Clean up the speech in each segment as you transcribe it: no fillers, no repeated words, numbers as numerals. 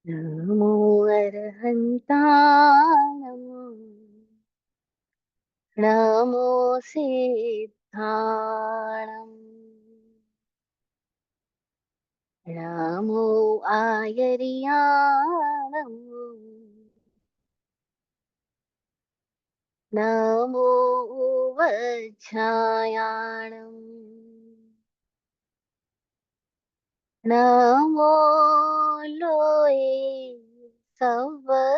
नमो अर्हन्ताणं नमो सिद्धाणं नमो आयर्याणं नमो वज्रायाणं नमो लोये सवसाहूणम्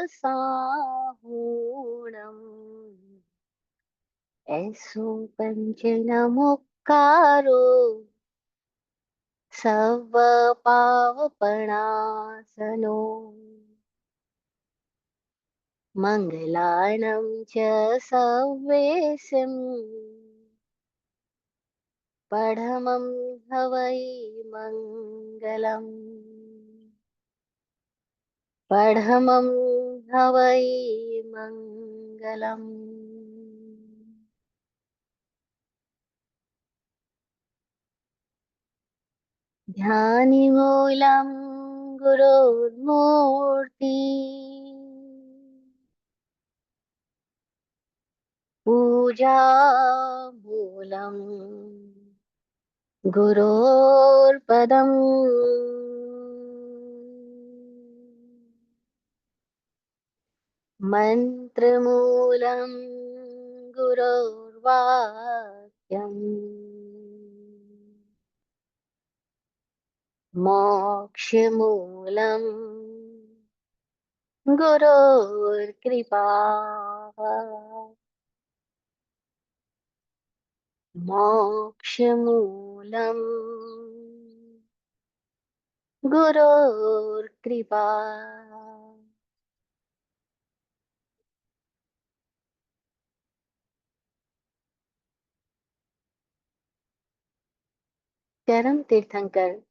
ऐसो पंचनमुक्कारो सव पावपणासनो मङ्गलानं च सव्येशम् पढमं हवै मङ्गलम् पढमं हवै मङ्गलम्। ध्यानिमूलं गुरोर्मूर्ति पूजामूलं गुरोर्पदम् मन्त्रमूलं गुरोर्वाक्यम् मोक्षमूलं गुरोर्कृपा मोक्षमूलं गुरोर्कृपा। चरम तीर्थंकर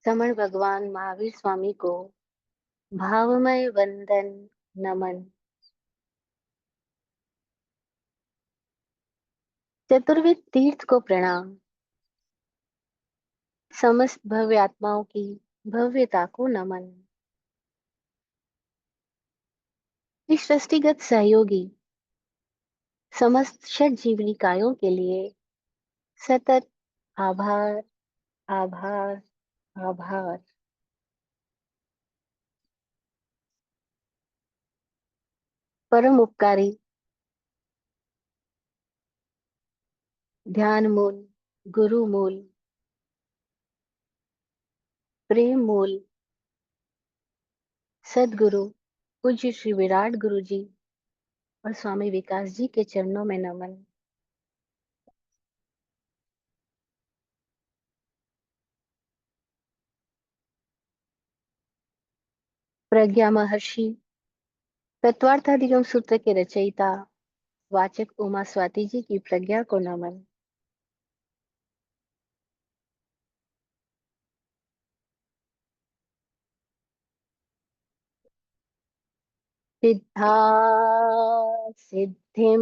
समण भगवान महावीर स्वामी को भावमय वंदन नमन। चतुर्विध तीर्थ को प्रणाम। समस्त भव्य आत्माओं की भव्यता को नमन। इस सृष्टिगत सहयोगी समस्त षट जीव निकायों के लिए सतत आभार आभार आभार। परम उपकारी ध्यान मूल गुरु मूल प्रेम मूल सदगुरु पूज्य श्री विराट गुरु जी और स्वामी विकास जी के चरणों में नमन। प्रज्ञा महर्षि तत्वार्थाधिगम सूत्र के रचयिता वाचक उमा स्वाति जी की प्रज्ञा को नमन। सिद्धा सिद्धिं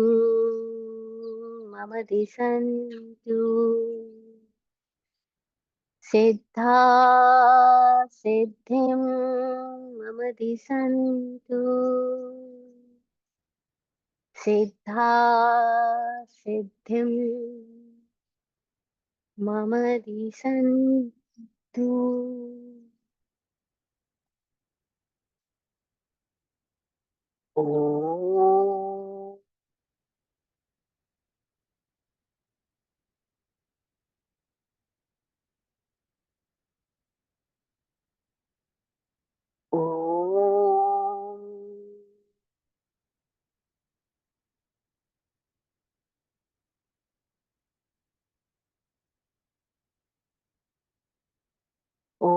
मम दिशन्तु सिद्धा सिद्धिं मम दिशन्तु सिद्धा सिद्धिं मम दिशन्तु। ओ ओ ओ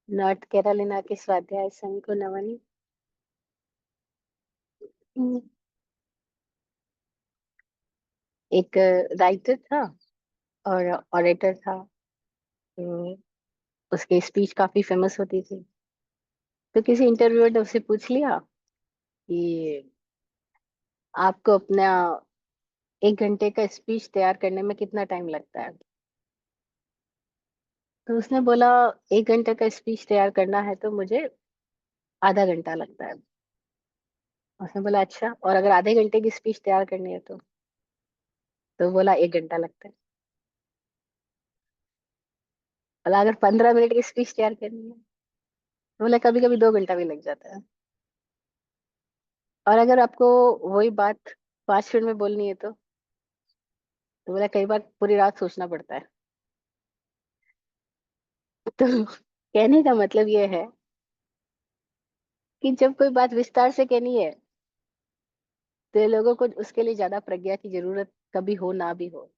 नॉर्थ कैरोलिना के स्वाध्याय संघ को नमन। एक राइटर था और ऑरेटर था, तो उसकी स्पीच काफी फेमस होती थी। तो किसी इंटरव्यूअर ने उससे पूछ लिया कि आपको अपना 1 घंटे का स्पीच तैयार करने में कितना टाइम लगता है। तो उसने बोला, 1 घंटे का स्पीच तैयार करना है तो मुझे आधा घंटा लगता है। उसने बोला अच्छा, और अगर आधे घंटे की स्पीच तैयार करनी है तो बोला 1 घंटा लगता है। बोला अगर 15 मिनट की स्पीच तैयार करनी है तो बोला कभी कभी 2 घंटा भी लग जाता है। और अगर आपको वही बात 5 मिनट में बोलनी है तो बोला कई बार पूरी रात सोचना पड़ता है। तो कहने का मतलब ये है कि जब कोई बात विस्तार से कहनी है तो लोगों को उसके लिए ज्यादा प्रज्ञा की जरूरत कभी हो ना भी हो,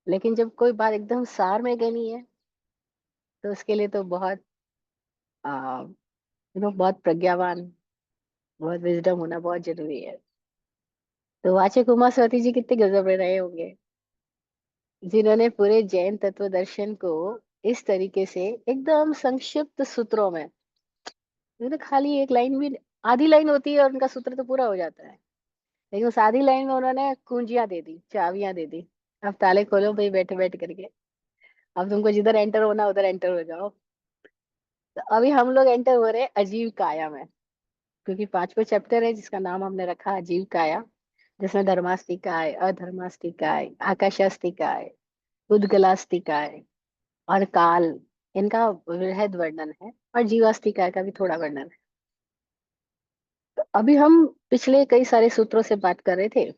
लेकिन जब कोई बात एकदम सार में कहनी है तो उसके लिए तो बहुत बहुत प्रज्ञावान, बहुत विजडम होना बहुत जरूरी है। तो वाचक उमा स्वाति जी कितने गजब में रहे होंगे, जिन्होंने पूरे जैन तत्व दर्शन को इस तरीके से एकदम संक्षिप्त सूत्रों में, ये तो खाली एक लाइन भी, आधी लाइन होती है और उनका सूत्र तो पूरा हो जाता है, लेकिन उस आधी लाइन में उन्होंने कुंजियां दे दी, चाबियां दे दी। अब ताले खोलो भाई, बैठे बैठ करके। अब तुमको जिधर एंटर होना उधर एंटर हो जाओ। तो अभी हम लोग एंटर हो रहे हैं अजीव काया में, क्योंकि 5वां चैप्टर है जिसका नाम हमने रखा अजीव काया, जिसमें धर्मास्तिकाय, अधर्मास्तिकाय, आकाशास्तिकाय, उद्गलास्तिकाय और काल, इनका वृहद वर्णन है, और जीवास्तिकाय का भी थोड़ा वर्णन है। तो अभी हम पिछले कई सारे सूत्रों से बात कर रहे थे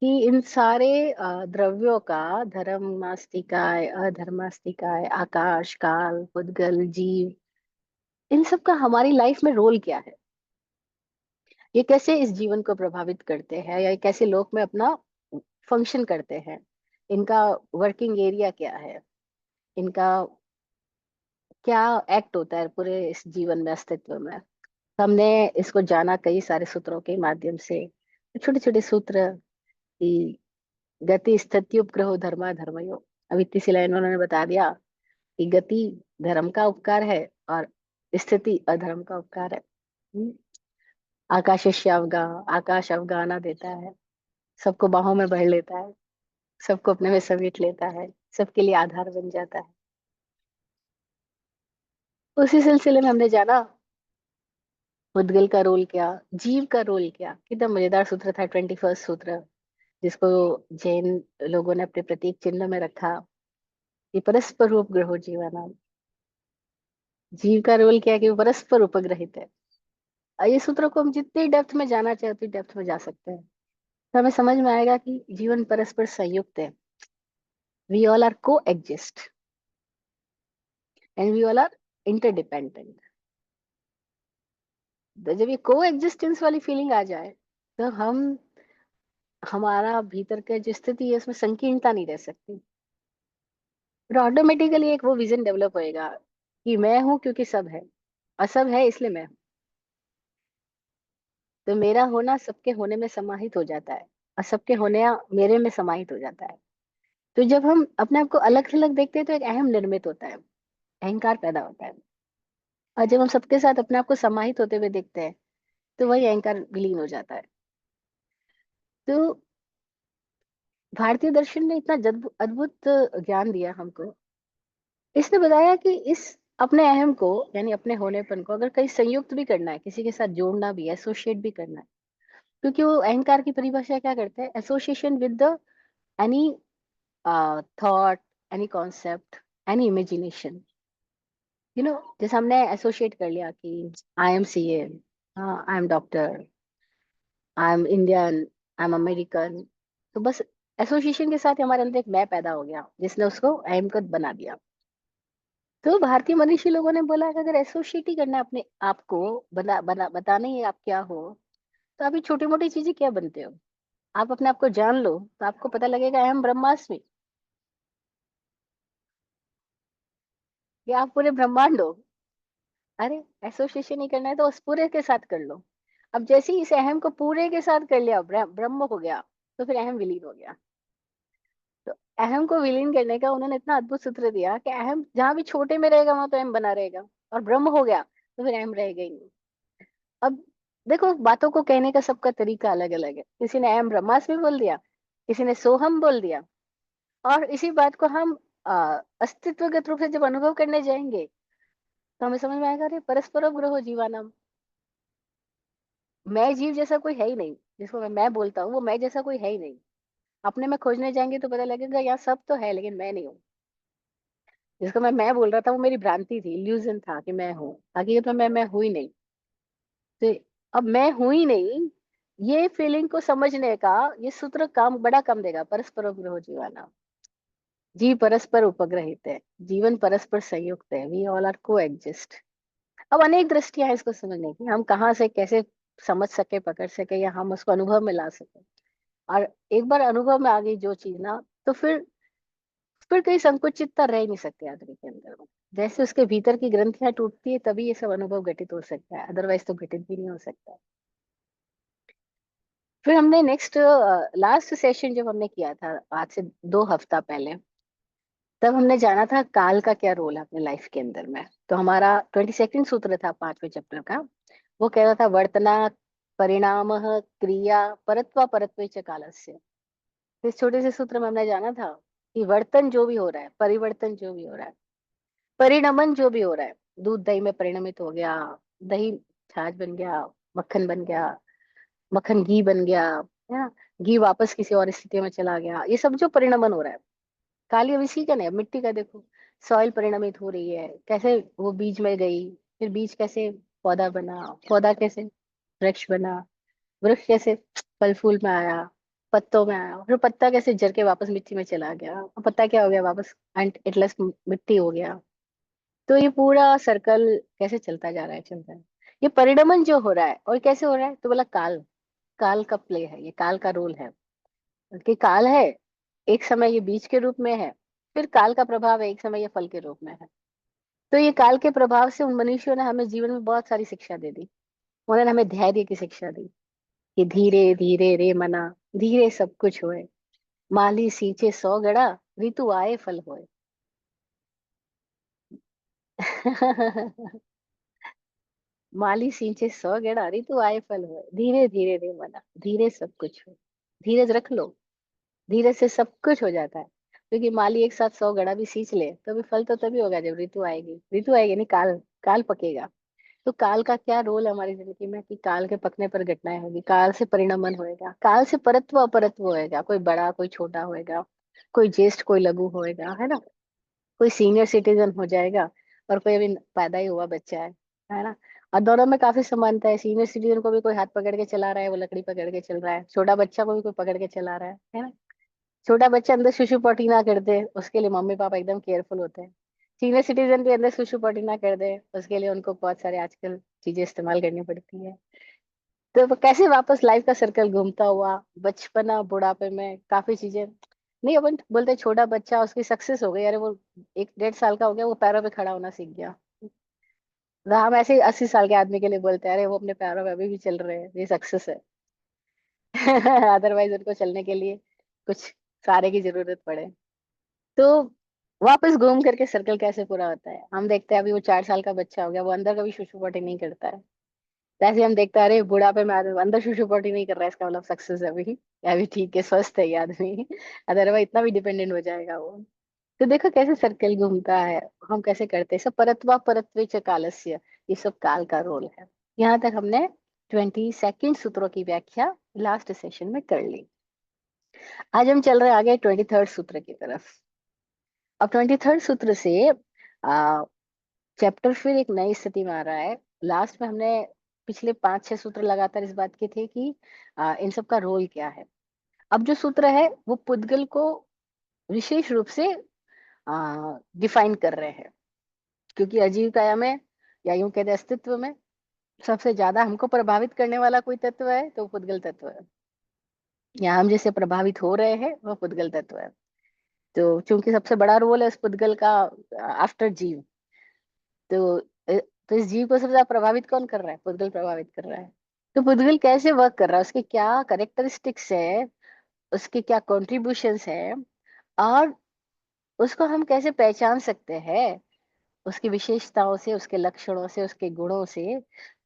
कि इन सारे द्रव्यों का, धर्मास्तिकाय, अधर्मास्तिकाय, आकाश, काल, उद्गल, जीव, इन सब का हमारी लाइफ में रोल क्या है, ये कैसे इस जीवन को प्रभावित करते हैं, या ये कैसे लोक में अपना फंक्शन करते हैं, इनका वर्किंग एरिया क्या है, इनका क्या एक्ट होता है पूरे इस जीवन में, अस्तित्व में। हमने इसको जाना कई सारे सूत्रों के माध्यम से, छोटे छोटे सूत्र कि गति स्थिति उपग्रहो धर्मा धर्मयो। अब इतनी सी लाइन में उन्होंने बता दिया कि गति धर्म का उपकार है और स्थिति अधर्म का उपकार है। हम्म। आकाशस्य अवगा, आकाश अवगाना देता है, सबको बाहों में भर लेता है, सबको अपने में समेट लेता है, सबके लिए आधार बन जाता है। उसी सिलसिले में हमने जाना मुद्गल का रोल क्या, जीव का रोल क्या। कितना मजेदार सूत्र था 21वां सूत्र, जिसको जैन लोगों ने अपने प्रतीक चिन्ह में रखा कि परस्पर उपग्रहो जीवानाम। जीव का रोल क्या है कि वो परस्पर उपग्रहित है। और ये सूत्रों को हम जितनी डेप्थ में जाना चाहे उतनी डेप्थ में जा सकते हैं, तो हमें समझ में आएगा कि जीवन परस्पर संयुक्त है। We all are coexist and we all are interdependent. तो जब ये को एग्जिस्टेंस वाली फीलिंग आ जाए तो हम, हमारा भीतर का जो स्थिति है उसमें संकीर्णता नहीं रह सकती, फिर ऑटोमेटिकली एक वो विजन डेवलप होएगा कि मैं हूं क्योंकि सब है, और सब है इसलिए मैं हूं। तो मेरा होना सबके होने में समाहित हो जाता है, और सबके होने मेरे में समाहित हो जाता है। तो जब हम अपने आप को अलग थलग देखते हैं तो एक अहम निर्मित होता है, अहंकार पैदा होता है। और जब हम सबके साथ अपने आप को समाहित होते हुए देखते हैं तो वही अहंकार विलीन हो जाता है। तो भारतीय दर्शन ने इतना अद्भुत ज्ञान दिया हमको। इसने बताया कि इस अपने अहम को, यानी अपने होनेपन को अगर कहीं संयुक्त भी करना है, किसी के साथ जोड़ना भी है, एसोसिएट भी करना है, क्योंकि वो अहंकार की परिभाषा क्या करते हैं, association with the any thought, any concept, any imagination. जैसे हमने एसोसिएट कर लिया कि I am CA, I am doctor, I am Indian, I am American, तो बस एसोसिएशन के साथ ही हमारे अंदर एक मैं पैदा हो गया जिसने उसको अहम को बना दिया। तो भारतीय मनीषी लोगों ने बोला कि अगर एसोसिएट ही करना है अपने आप को, बताना ही है आप क्या हो, तो अभी छोटी मोटी चीजें क्या बनते हो, आप अपने आप को जान लो तो आपको पता लगेगा अहम ब्रह्मास्मि, कि आप पूरे ब्रह्मांड हो। अरे एसोसिएशन ही करना है तो उस पूरे के साथ कर लो। अब जैसे ही इस अहम को पूरे के साथ कर लिया, ब्रह्म हो गया, तो फिर अहम विलीन हो गया। तो अहम को विलीन करने का उन्होंने इतना अद्भुत सूत्र दिया कि अहम जहां भी छोटे में रहेगा वहां तो अहम बना रहेगा, और ब्रह्म हो गया तो फिर अहम रहेगा ही नहीं। अब देखो, बातों को कहने का सबका तरीका अलग अलग है। किसी ने अहम ब्रह्मास्मि बोल दिया, किसी ने सोहम बोल दिया। और इसी बात को हम अस्तित्वगत रूप से जब अनुभव करने जाएंगे तो हमें समझ में आएगा, अरे परस्परो ग्रहो जीवानाम। मैं जीव जैसा कोई है ही नहीं। जिसको मैं बोलता हूँ वो मैं जैसा कोई है ही नहीं। अपने में खोजने जाएंगे तो पता लगेगा यहाँ सब तो है लेकिन मैं नहीं हूँ। जिसको मैं बोल रहा था वो मेरी भ्रांति थी, इल्यूजन था कि मैं हूँ। हकीकत में मैं हूं ही नहीं। तो अब मैं हूं ही नहीं, ये फीलिंग को समझने का ये सूत्र काम बड़ा कम देगा। परस्पर उपग्रह जीवाना, जीव परस्पर उपग्रहित है, जीवन परस्पर संयुक्त है, वी ऑल आर को एग्जिस्ट। अब अनेक दृष्टियां हैं इसको समझने की, हम कहाँ से कैसे समझ सके, पकड़ सके, या हम उसको अनुभव में ला सके। और एक बार अनुभव में आ गई जो चीज ना, तो फिर कहीं संकुचितता रह ही नहीं सकती आदमी के अंदर में। जैसे उसके भीतर की ग्रंथियां टूटती है तभी ये सब अनुभव घटित हो सकता है, अदरवाइज तो घटित भी नहीं हो सकता। फिर हमने नेक्स्ट लास्ट सेशन जब हमने किया था आज से 2 हफ्ता पहले, तब हमने जाना था काल का क्या रोल है अपने लाइफ के अंदर में। तो हमारा 22nd सूत्र था 5वें चैप्टर का। वो कह रहा था वर्तना परिणाम क्रिया परत्वा परत्वे च कालस्य। इस छोटे से सूत्र में हमने जाना था कि वर्तन जो भी हो रहा है, परिवर्तन जो भी हो रहा है, परिणमन जो भी हो रहा है, दूध दही में परिणमित हो गया, दही छाछ बन गया, मक्खन बन गया, मक्खन घी बन गया, है ना, घी वापस किसी और स्थिति में चला गया, ये सब जो परिणमन हो रहा है। काली अब इसी का नहीं, अब मिट्टी का देखो, सॉइल परिणमित हो रही है, कैसे वो बीज में गई, फिर बीज कैसे पौधा बना, पौधा कैसे वृक्ष बना, वृक्ष कैसे फल फूल में आया, पत्तों में आया, फिर पत्ता कैसे जड़ के वापस मिट्टी में चला गया, और पत्ता क्या हो गया, वापस एटलस मिट्टी हो गया। तो ये पूरा सर्कल कैसे चलता जा रहा है, चलता है। ये परिणमन जो हो रहा है, और कैसे हो रहा है, तो बोला काल, काल का प्ले है, ये काल का रोल है। कि काल है, एक समय ये बीज के रूप में है, फिर काल का प्रभाव है, एक समय ये फल के रूप में है। तो ये काल के प्रभाव से उन मनुष्यों ने हमें जीवन में बहुत सारी शिक्षा दे दी। उन्होंने हमें धैर्य की शिक्षा दी कि धीरे धीरे रे मना, धीरे सब कुछ होए, माली सींचे 100 गड़ा, ऋतु आए फल होए। माली सींचे 100 गेड़ा, ऋतु आए फल हुए, धीरे धीरे रे मना, धीरे सब कुछ हो। धीरज रख लो, धीरज से सब कुछ हो जाता है। क्योंकि माली एक साथ 100 गड़ा भी सींच ले तो भी फल तो तभी होगा जब ऋतु आएगी। ऋतु आएगी नहीं, काल, काल पकेगा। तो काल का क्या रोल है हमारी जिंदगी में, कि काल के पकने पर घटनाएं होगी, काल से परिणमन होएगा, काल से परत्व अपरत्व होएगा, कोई बड़ा कोई छोटा होएगा, कोई ज्येष्ठ कोई लघु होएगा, है ना, कोई सीनियर सिटीजन हो जाएगा और कोई अभी पैदा ही हुआ बच्चा है ना। और दोनों में काफी समानता है, सीनियर सिटीजन को भी कोई हाथ पकड़ के चला रहा है, वो लकड़ी पकड़ के चल रहा है, छोटा बच्चा को भी कोई पकड़ के चला रहा है ना। छोटा बच्चा अंदर सुसु पॉटी ना कर दे उसके लिए मम्मी पापा एकदम केयरफुल होते हैं। सीनियर सिटीजन भी अंदर सुसु पॉटी ना कर दे उसके लिए उनको बहुत सारे आजकल चीजें इस्तेमाल करनी पड़ती है। तो वो कैसे वापस लाइफ का सर्कल घूमता हुआ, बचपना बुढ़ापे में काफी चीजें। नहीं, अपन बोलते हैं छोटा बच्चा उसकी सक्सेस हो गई, अरे वो 1 1.5 साल का हो गया, वो पैरों पे खड़ा होना सीख गया। तो हम ऐसे ही 80 साल के आदमी के लिए बोलते हैं, अरे वो अपने पैरों पे अभी भी चल रहे हैं, ये सक्सेस है। अदरवाइज उनको चलने के लिए कुछ सहारे की जरूरत पड़े। तो वापस घूम करके सर्कल कैसे पूरा होता है, हम देखते हैं अभी वो 4 साल का बच्चा हो गया, वो अंदर कभी शुशु पोटी नहीं करता है। वैसे हम देखते हैं, अरे बुढ़ापे में आदमी अंदर शुशु पोटी नहीं कर रहा है, इसका मतलब सक्सेस है अभी, अभी ठीक है, स्वस्थ है ये आदमी। अदरवाइज इतना भी डिपेंडेंट हो जाएगा वो। तो देखो कैसे सर्कल घूमता है, हम कैसे करते हैं सब। परत्वा परत्वे च कालस्य, ये सब काल का रोल है। यहाँ तक हमने 22nd सूत्रों की व्याख्या लास्ट सेशन में कर ली। आज हम चल रहे हैं आगे 23rd सूत्र की तरफ। अब 23rd सूत्र से आ, चैप्टर फिर एक नई स्थिति में आ रहा है। लास्ट में हमने पिछले 5 6 सूत्र लगातार इस बात के थे कि इन सब का रोल क्या है। अब जो सूत्र है वो पुद्गल को विशेष रूप से डिफाइन कर रहे हैं। क्योंकि अजीव काया में, या यूं कहते हैं अस्तित्व में, सबसे ज्यादा हमको प्रभावित करने वाला कोई तत्व है तो वो पुद्गल तत्व है। या हम जैसे प्रभावित हो रहे हैं वो पुद्गल तत्व है। तो चूंकि सबसे बड़ा रोल है इस पुद्गल का आफ्टर जीव, तो तो इस जीव को सबसे ज्यादा प्रभावित कौन कर रहा है, पुद्गल प्रभावित कर रहा है। तो पुद्गल कैसे वर्क कर रहा है, उसके क्या करेक्टरिस्टिक्स है, उसके क्या कॉन्ट्रीब्यूशंस है, और उसको हम कैसे पहचान सकते हैं? उसकी विशेषताओं से, उसके लक्षणों से, उसके गुणों से।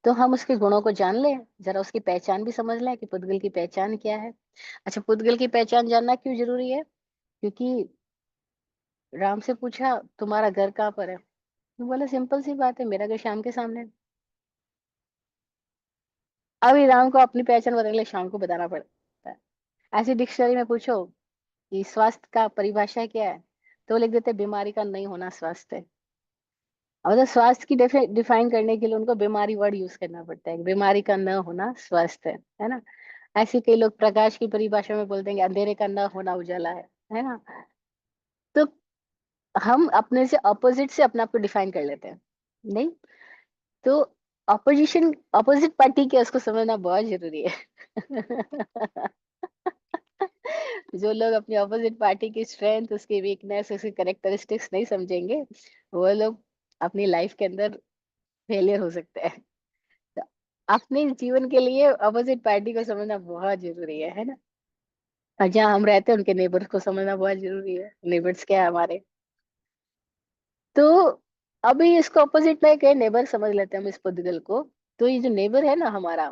तो हम उसके गुणों को जान लें, जरा उसकी पहचान भी समझ लें कि पुद्गल की पहचान क्या है। अच्छा, पुद्गल की पहचान जानना क्यों जरूरी है? क्योंकि राम से पूछा तुम्हारा घर कहाँ पर है, तो बोला सिंपल सी बात है, मेरा घर शाम के सामने है। अभी राम को अपनी पहचान बताने के लिए शाम को बताना पड़ता है। ऐसी डिक्शनरी में पूछो कि स्वास्थ्य का परिभाषा क्या है, तो वो लिख देते बीमारी का नहीं होना स्वास्थ्य है। और तो स्वास्थ्य की डिफाइन करने के लिए उनको बीमारी वर्ड यूज करना पड़ता है, बीमारी का न होना स्वास्थ्य है ना। ऐसे कई लोग प्रकाश की परिभाषा में बोल देंगे अंधेरे का न होना उजाला है ना। तो हम अपने से अपोजिट से अपने आप को डिफाइन कर लेते हैं। नहीं, तो अपोजिशन, अपोजिट पार्टी के उसको समझना बहुत जरूरी है। जो लोग अपनी अपोजिट पार्टी की स्ट्रेंथ, उसकी वीकनेस, उसकी करेक्टरिस्टिक्स नहीं समझेंगे, वो लोग अपनी लाइफ के अंदर फेलियर हो सकते हैं। तो अपने जीवन के लिए अपोजिट पार्टी को समझना बहुत जरूरी है ना। और जहाँ हम रहते हैं उनके नेबर्स को समझना बहुत जरूरी है। नेबर्स क्या है हमारे। तो अभी इसको अपोजिट में के नेबर समझ लेते हैं हम इस पुद्गल को। तो ये जो नेबर है ना हमारा,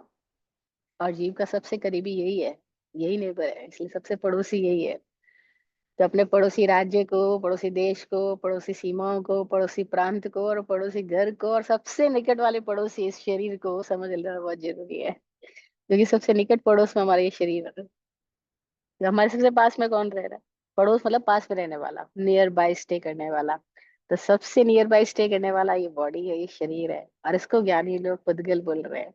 और जीव का सबसे करीबी यही है, यही नेबर है, इसलिए सबसे पड़ोसी यही है। तो अपने पड़ोसी राज्य को, पड़ोसी देश को, पड़ोसी सीमाओं को, पड़ोसी प्रांत को, और पड़ोसी घर को, और सबसे निकट वाले पड़ोसी इस शरीर को समझ लेना बहुत जरूरी है। क्योंकि सबसे निकट पड़ोस में हमारा ये शरीर है। तो हमारे सबसे पास में कौन रह रहा है? पड़ोस मतलब पास में रहने वाला, नियर बाय स्टे करने वाला। तो सबसे नियर बाय स्टे करने वाला ये बॉडी है, ये शरीर है, और इसको ज्ञानी लोग पुद्गल बोल रहे हैं।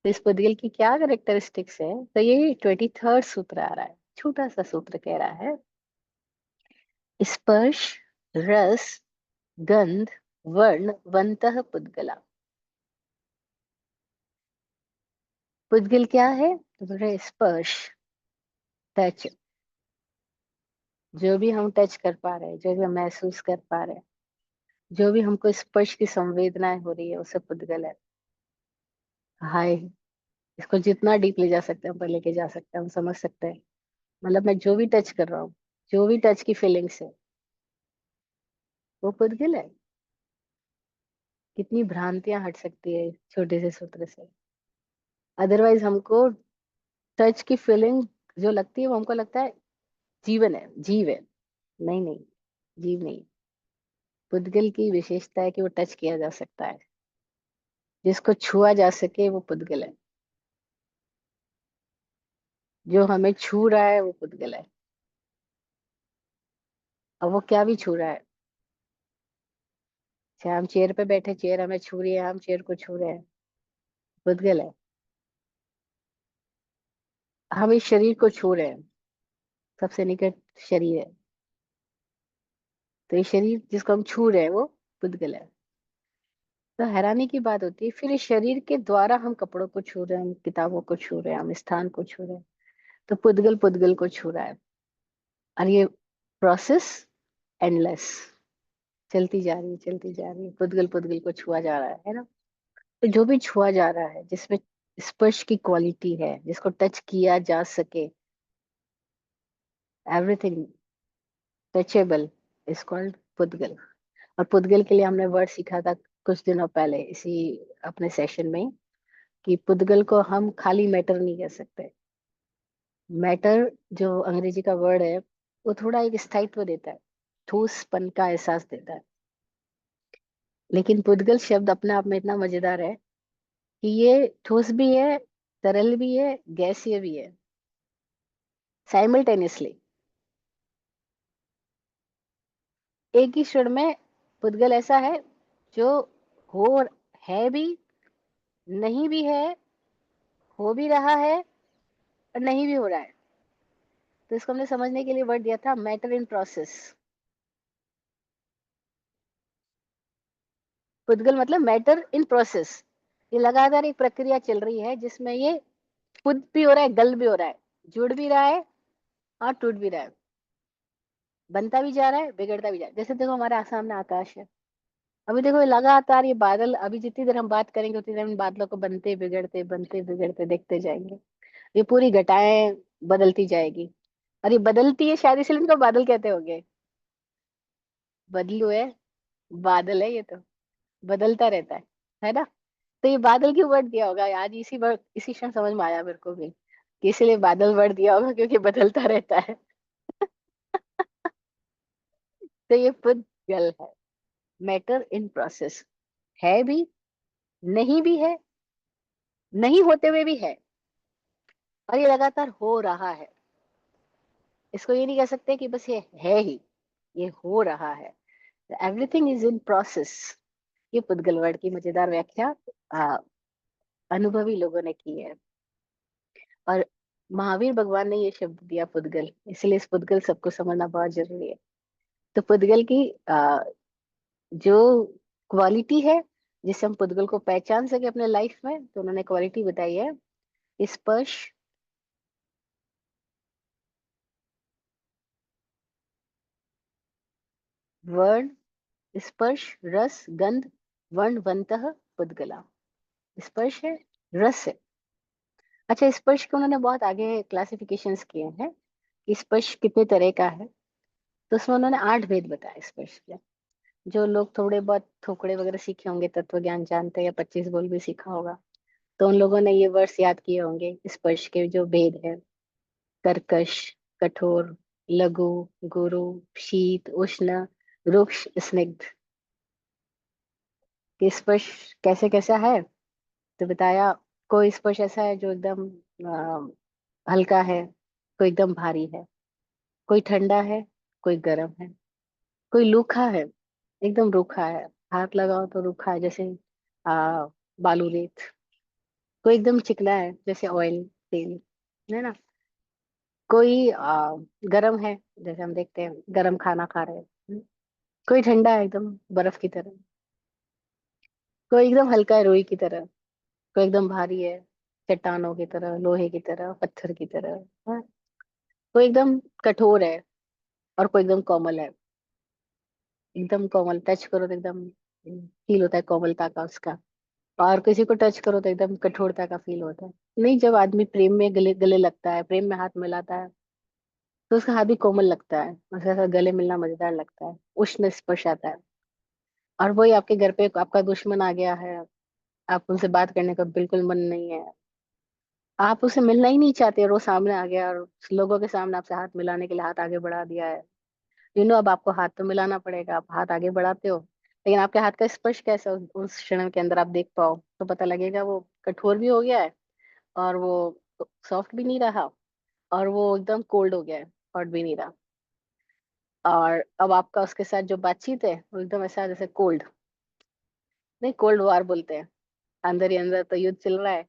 तो इस पुद्गल की क्या करेक्टरिस्टिक्स है? तो ये 23rd सूत्र आ रहा है, छोटा सा सूत्र कह रहा है, स्पर्श, रस, गंध, वर्ण, वंतः पुद्गला। पुद्गल क्या है? तो बोल रहे स्पर्श, टच। जो भी हम टच कर पा रहे हैं, जो भी हम महसूस कर पा रहे हैं, जो भी हमको स्पर्श की संवेदनाएं हो रही है, उसे पुद्गल है। हाय, इसको जितना डीप ले जा सकते हैं हम पर लेके जा सकते हैं, हम समझ सकते हैं। मतलब मैं जो भी टच कर रहा हूँ, जो भी टच की फीलिंग्स है, वो पुद्गल है। कितनी भ्रांतियां हट सकती है छोटे से सूत्र से। अदरवाइज हमको टच की फीलिंग जो लगती है, वो हमको लगता है जीवन है, जीव है। नहीं नहीं, जीव नहीं। पुद्गल की विशेषता है कि वो टच किया जा सकता है, जिसको छुआ जा सके वो पुद्गल है। जो हमें छू रहा है वो पुद्गल है। अब वो क्या भी छू रहा है, चाहे हम चेयर पे बैठे, चेयर हमें छू रही है, हम चेयर को छू रहे हैं, पुद्गल है। हम इस शरीर को छू रहे हैं, सबसे निकट शरीर है, तो ये शरीर जिसको हम छू रहे हैं वो पुद्गल है। तो हैरानी की बात होती है, फिर इस शरीर के द्वारा हम कपड़ों को छू रहे हैं, हम किताबों को छू रहे हैं, हम स्थान को छू रहे हैं। तो पुद्गल पुद्गल को छू रहा है। और ये प्रोसेस एंडलेस, चलती जा रही है, चलती जा रही है, पुद्गल पुद्गल को छुआ जा रहा है ना। तो जो भी छुआ जा रहा है, जिसमें स्पर्श की क्वालिटी है, जिसको टच किया जा सके, एवरीथिंग टचेबल इज कॉल्ड पुद्गल। और पुद्गल के लिए हमने वर्ड सीखा था कुछ दिनों पहले इसी अपने सेशन में, कि पुद्गल को हम खाली मैटर नहीं कह सकते। मैटर जो अंग्रेजी का वर्ड है, वो थोड़ा एक स्थायित्व देता है, ठोसपन का एहसास देता है। लेकिन पुद्गल शब्द अपने आप में इतना मजेदार है कि ये ठोस भी है, तरल भी है, गैसीय भी है, साइमल्टेनियसली, एक ही क्षण में। पुद्गल ऐसा है जो हो, है भी, नहीं भी है, हो भी रहा है, और नहीं भी हो रहा है। तो इसको हमने समझने के लिए वर्ड दिया था मैटर इन प्रोसेस। पुद्गल मतलब मैटर इन प्रोसेस, ये लगातार एक प्रक्रिया चल रही है जिसमें ये खुद भी हो रहा है, गल भी हो रहा है, जुड़ भी रहा है, और टूट भी रहा है, बनता भी जा रहा है, बिगड़ता भी जा रहा है। जैसे देखो हमारे सामने आकाश है, अभी देखो ये लगातार ये बादल, अभी जितनी देर हम बात करेंगे उतनी देर इन बादलों को बनते बिगड़ते देखते जाएंगे। ये पूरी घटाएं बदलती जाएगी। और ये बदलती है शायद, इसलिए इनको बादल कहते होंगे। बदलू है, बादल है ये तो, बदलता रहता है ना। तो ये बादल क्यों वर्ड दिया होगा आज, इसी वर्ड, इसी क्षण समझ में आया मेरे को भी कि इसीलिए बादल वर्ड दिया होगा, क्योंकि बदलता रहता है। तो ये पुद्गल है, मैटर इन प्रोसेस, है भी, नहीं भी है, नहीं होते हुए भी और ये लगातार हो रहा है। इसको ये नहीं कह सकते कि बस ये है ही, ये हो रहा है। Everything is in process. ये पुद्गल वर्ड की मजेदार व्याख्या आ, अनुभवी लोगों ने की है। और महावीर भगवान ने ये शब्द दिया पुद्गल, इसलिए इस पुद्गल सबको समझना बहुत जरूरी है। तो पुद्गल की जो क्वालिटी है, जिससे हम पुद्गल को पहचान सके अपने लाइफ में, तो उन्होंने क्वालिटी बताई है: स्पर्श, वर्ण, स्पर्श, रस, गंध, वर्णवंतः पुद्गला। स्पर्श है, रस है। अच्छा, स्पर्श के उन्होंने बहुत आगे क्लासिफिकेशंस किए हैं कि स्पर्श कितने तरह का है। तो उसमें उन्होंने 8 भेद बताए स्पर्श के। जो लोग थोड़े बहुत थोकड़े वगैरह सीखे होंगे, तत्व ज्ञान जानते हैं, या 25 बोल भी सीखा होगा, तो उन लोगों ने ये वर्ड्स याद किए होंगे स्पर्श के जो भेद है: कर्कश, कठोर, लघु, गुरु, शीत, उष्ण, रुक्ष, स्निग्ध। कि स्पर्श कैसे कैसा है, तो बताया कोई स्पर्श ऐसा है जो एकदम हल्का है, कोई एकदम भारी है, कोई ठंडा है, कोई गर्म है, कोई रूखा है, एकदम रूखा है, हाथ लगाओ तो रूखा है, जैसे आ, बालू रेत। कोई एकदम चिकना है, जैसे ऑयल, तेल, है ना। कोई गर्म है, जैसे हम देखते हैं गर्म खाना खा रहे हैं। कोई ठंडा है, एकदम बर्फ की तरह। कोई एकदम हल्का है, रुई की तरह। कोई एकदम भारी है, चट्टानों की तरह, लोहे की तरह, पत्थर की तरह। हाँ? कोई एकदम कठोर है, और कोई एकदम कोमल है। एकदम कोमल, टच करो तो एकदम फील होता है कोमलता का उसका। और किसी को टच करो तो एकदम कठोरता का फील होता है। नहीं, जब आदमी प्रेम में गले गले लगता है, प्रेम में हाथ मिलाता है, तो उसका हाथ भी कोमल लगता है, उसके साथ गले मिलना मजेदार लगता है, उष्ण स्पर्श आता है। और वही आपके घर पे आपका दुश्मन आ गया है, आप उनसे बात करने का बिल्कुल मन नहीं है, आप उससे मिलना ही नहीं चाहते, और वो सामने आ गया और लोगों के सामने आपसे हाथ मिलाने के लिए हाथ आगे बढ़ा दिया है। अब आपको हाथ तो मिलाना पड़ेगा, आप हाथ आगे बढ़ाते हो, लेकिन आपके हाथ का स्पर्श कैसा उस क्षण के अंदर आप देख पाओ, तो पता लगेगा वो कठोर भी हो गया है, और वो सॉफ्ट भी नहीं रहा, और वो एकदम कोल्ड हो गया है, हॉट भी नहीं रहा। और अब आपका उसके साथ जो बातचीत है, वो एकदम ऐसा जैसे कोल्ड, नहीं, कोल्ड वार बोलते हैं। अंदर ही अंदर तो युद्ध चल रहा है,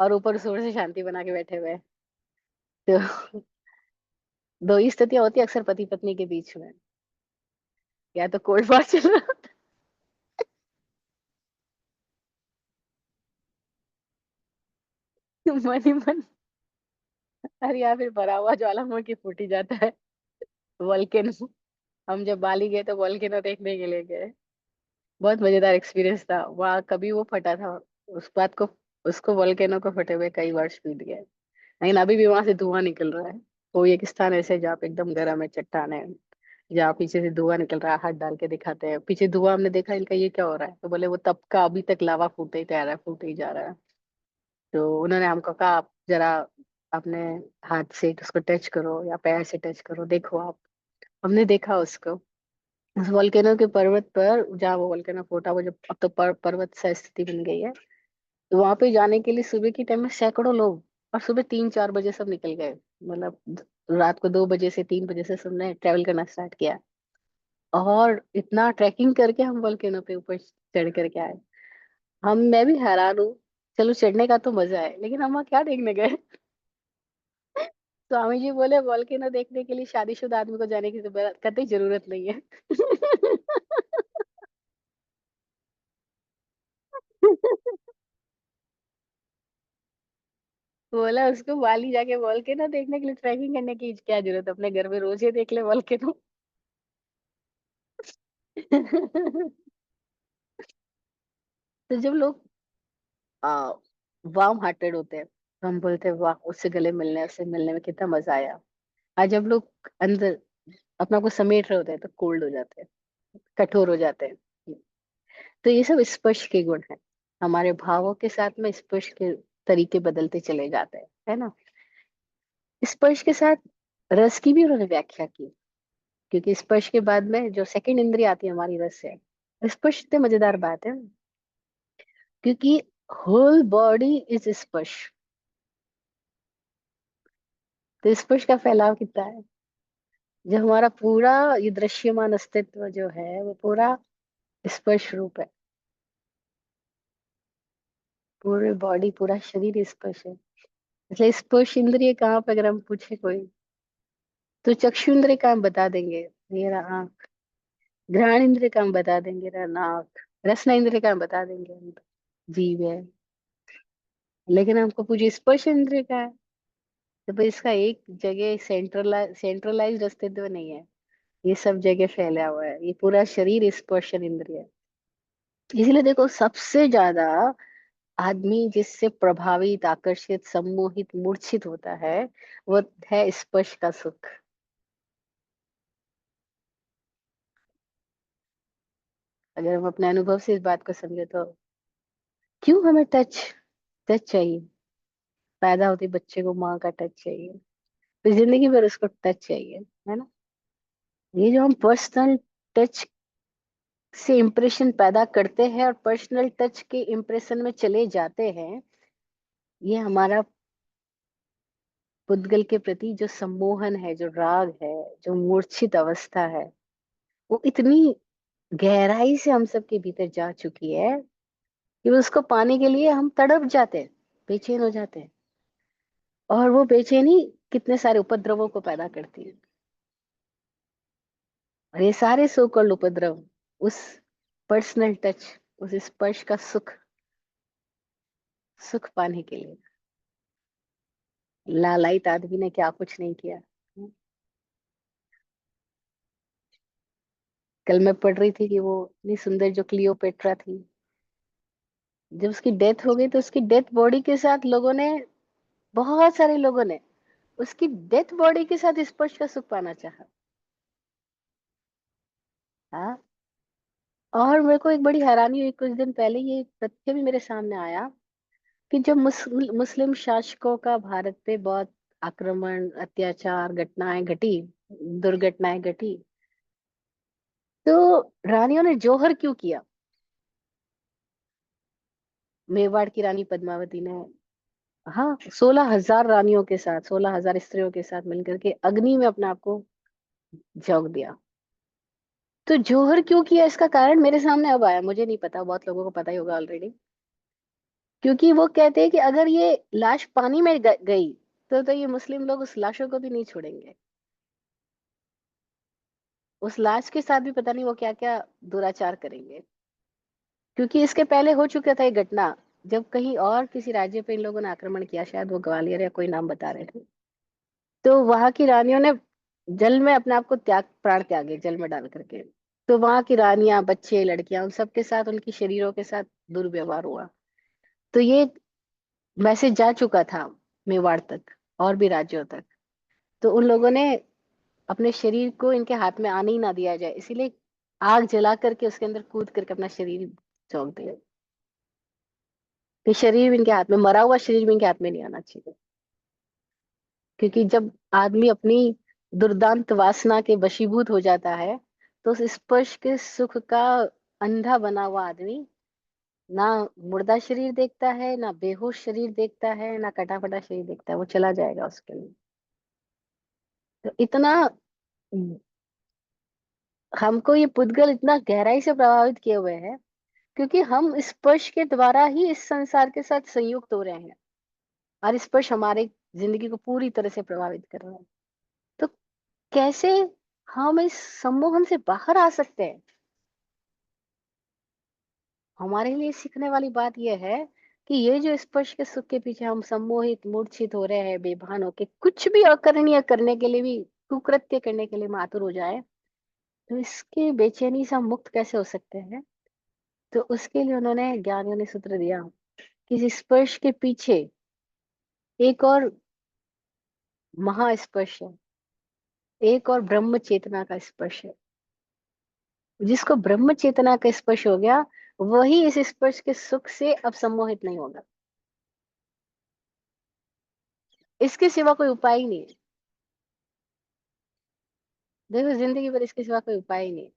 और ऊपर से ऊपर से शांति बना के बैठे हुए हैं। तो दो ही स्थितियां होती है अक्सर पति पत्नी के बीच में: या तो कोल्ड वॉर चल रहा है, मन ही मन, अरे या फिर भरा हुआ ज्वालामुखी फूट ही जाता है, वोल्केनो। हम जब बाली गए तो वोल्केनो देखने के लिए गए। बहुत मजेदार एक्सपीरियंस था वहाँ, कभी वो फटा था, उस बात को, उसको वोल्केनो को फटे हुए कई वर्ष बीत गए, लेकिन अभी भी वहां से धुआं निकल रहा है। कोई एक स्थान ऐसे है जहाँ पे एकदम गर्म है, चट्टान है, जहाँ पीछे से धुआं निकल रहा है, हाथ डाल के दिखाते हैं पीछे धुआं, हमने देखा, इनका ये क्या हो रहा है, तो बोले वो तब का अभी तक लावा फूटे ही जा रहा है, फूटे ही जा रहा है। तो उन्होंने हमको कहा, आप जरा अपने हाथ से उसको टच करो, या पैर से टच करो, देखो आप। हमने देखा उसको, उस वोल्केनो के पर्वत पर, जहाँ वो वोल्केनो फूटा, वो जो अब तो पर्वत सा स्थिति बन गई है, तो वहां पे जाने के लिए सुबह के टाइम में सैकड़ों लोग, और सुबह 3-4 बजे सब निकल गए, मतलब रात को 2 बजे से 3 बजे से सबने ट्रेवल करना स्टार्ट किया। और इतना ट्रैकिंग करके हम वोल्केनो पे ऊपर चढ़ करके आए। मैं भी हैरान हूँ। चलो, चढ़ने का तो मजा है, लेकिन हम वहाँ क्या देखने गए? स्वामी जी बोले वोल्केनो देखने के लिए शादीशुदा आदमी को जाने की कतई जरूरत नहीं है। बोला उसको, बाली जाके वोल्केनो देखने के लिए ट्रैकिंग करने की क्या जरूरत है, अपने घर में रोज ही देख ले वोल्केनो। तो जब लोग आ, वार्म हार्टेड होते हैं, तो हम बोलते हैं वाह, उससे गले मिलने, उससे मिलने में कितना मजा आया। आज जब लोग अंदर अपना को समेट रहे होते हैं तो कोल्ड हो जाते हैं, कठोर हो जाते हैं। तो ये सब स्पर्श के गुण हैं। हमारे भावों के साथ में स्पर्श के तरीके बदलते चले जाते हैं, है ना। स्पर्श के साथ रस की भी उन्होंने व्याख्या की, क्योंकि स्पर्श के बाद में जो सेकंड इंद्रिय आती है हमारी, रस है। स्पर्श इतने मजेदार बात है, क्योंकि होल बॉडी इज स्पर्श। तो स्पर्श का फैलाव कितना है, जो हमारा पूरा ये दृश्यमान अस्तित्व जो है वो पूरा स्पर्श रूप है। पूरे बॉडी, पूरा शरीर स्पर्श है। इसलिए स्पर्श इंद्रिय कहाँ पे अगर हम पूछे कोई, तो चक्षु इंद्रिय का हम बता देंगे, ये रहा आँख। घ्राण इंद्रिय का हम बता देंगे, रहा नाक। रसना इंद्रिय का हम बता देंगे, हम जीभ है। लेकिन हमको पूछिए स्पर्श इंद्रिय का है, तो भाई इसका एक जगह सेंट्रलाइज्ड अस्तित्व नहीं है। ये सब जगह फैला हुआ है, ये पूरा शरीर स्पर्श इंद्रिय है। इसलिए देखो, सबसे ज्यादा आदमी जिससे प्रभावित, आकर्षित, सम्मोहित, मूर्छित होता है, वो है स्पर्श का सुख। अगर हम अपने अनुभव से इस बात को समझे तो, क्यों हमें टच टच चाहिए। पैदा होते ही बच्चे को माँ का टच चाहिए, फिर जिंदगी भर उसको टच चाहिए, है ना। ये जो हम पर्सनल टच से इम्प्रेशन पैदा करते हैं और पर्सनल टच के इम्प्रेशन में चले जाते हैं, ये हमारा पुद्गल के प्रति जो सम्मोहन है, जो राग है, जो मूर्छित अवस्था है, वो इतनी गहराई से हम सबके भीतर जा चुकी है कि उसको पाने के लिए हम तड़प जाते हैं, बेचैन हो जाते हैं। और वो बेचैनी कितने सारे उपद्रवों को पैदा करती है। और ये सारे सो कॉल्ड उपद्रव उस पर्सनल टच, उस स्पर्श का सुख, सुख पाने के लिए। लालायित आदमी ने क्या कुछ नहीं किया। कल मैं पढ़ रही थी कि वो इतनी सुंदर जो क्लियोपेट्रा थी, जब उसकी डेथ हो गई तो उसकी डेथ बॉडी के साथ लोगों ने, बहुत सारे लोगों ने उसकी डेथ बॉडी के साथ स्पर्श का सुख पाना चाहा। हाँ। और मेरे को एक बड़ी हैरानी हुई, कुछ दिन पहले ये तथ्य भी मेरे सामने आया कि जब मुस्लिम शासकों का भारत पे बहुत आक्रमण, अत्याचार, घटनाएं घटी, दुर्घटनाएं घटी, तो रानियों ने जौहर क्यों किया। मेवाड़ की रानी पद्मावती ने, हाँ, 16,000 रानियों के साथ, 16,000 स्त्रियों के साथ मिलकर के अग्नि में अपने आप को झोंक दिया। तो जौहर क्यों किया, इसका कारण मेरे सामने अब आया। मुझे नहीं पता, बहुत लोगों को पता ही होगा ऑलरेडी। क्योंकि वो कहते हैं कि अगर ये लाश पानी में गई, तो ये मुस्लिम लोग उस लाशों को भी नहीं छोड़ेंगे। उस लाश के साथ भी पता नहीं वो क्या क्या दुराचार करेंगे। क्योंकि इसके पहले हो चुका था ये घटना, जब कहीं और किसी राज्य पे इन लोगों ने आक्रमण किया, शायद वो ग्वालियर या कोई नाम बता रहे थे। तो वहां की रानियों ने जल में अपने आप को प्राण त्यागे, जल में डाल करके। तो वहां की रानियां, बच्चे, लड़कियां, उन सबके साथ, उनकी शरीरों के साथ दुर्व्यवहार हुआ। तो ये मैसेज जा चुका था मेवाड़ तक और भी राज्यों तक। तो उन लोगों ने अपने शरीर को इनके हाथ में आने ही ना दिया जाए, इसीलिए आग जला करके उसके अंदर कूद करके अपना शरीर झोंक दिया कि शरीर भी इनके हाथ में, मरा हुआ शरीर भी इनके हाथ में नहीं आना चाहिए। क्योंकि जब आदमी अपनी दुर्दांत वासना के वशीभूत हो जाता है, तो उस स्पर्श के सुख का अंधा बना हुआ आदमी ना मुर्दा शरीर देखता है, ना बेहोश शरीर देखता है, ना कटा फटा शरीर देखता है, वो चला जाएगा उसके लिए। तो इतना हमको ये पुद्गल इतना गहराई से प्रभावित किए हुए हैं, क्योंकि हम स्पर्श के द्वारा ही इस संसार के साथ संयुक्त हो रहे हैं। और स्पर्श हमारे जिंदगी को पूरी तरह से प्रभावित कर रहा है। तो कैसे हम इस सम्मोहन से बाहर आ सकते हैं। हमारे लिए सीखने वाली बात यह है कि ये जो स्पर्श के सुख के पीछे हम सम्मोहित, मूर्छित हो रहे हैं, बेभान होके कुछ भी अकरणीय करने के लिए भी, कुकृत्य करने के लिए मातुर हो जाए, तो इसके बेचैनी से हम मुक्त कैसे हो सकते हैं। तो उसके लिए उन्होंने, ज्ञानियों ने सूत्र दिया कि इस स्पर्श के पीछे एक और महास्पर्श है। एक और ब्रह्म चेतना का स्पर्श है। जिसको ब्रह्म चेतना का स्पर्श हो गया, वही इस स्पर्श के सुख से अब सम्मोहित नहीं होगा। इसके सिवा कोई उपाय ही नहीं है। देखो, जिंदगी भर इसके सिवा कोई उपाय ही नहीं है।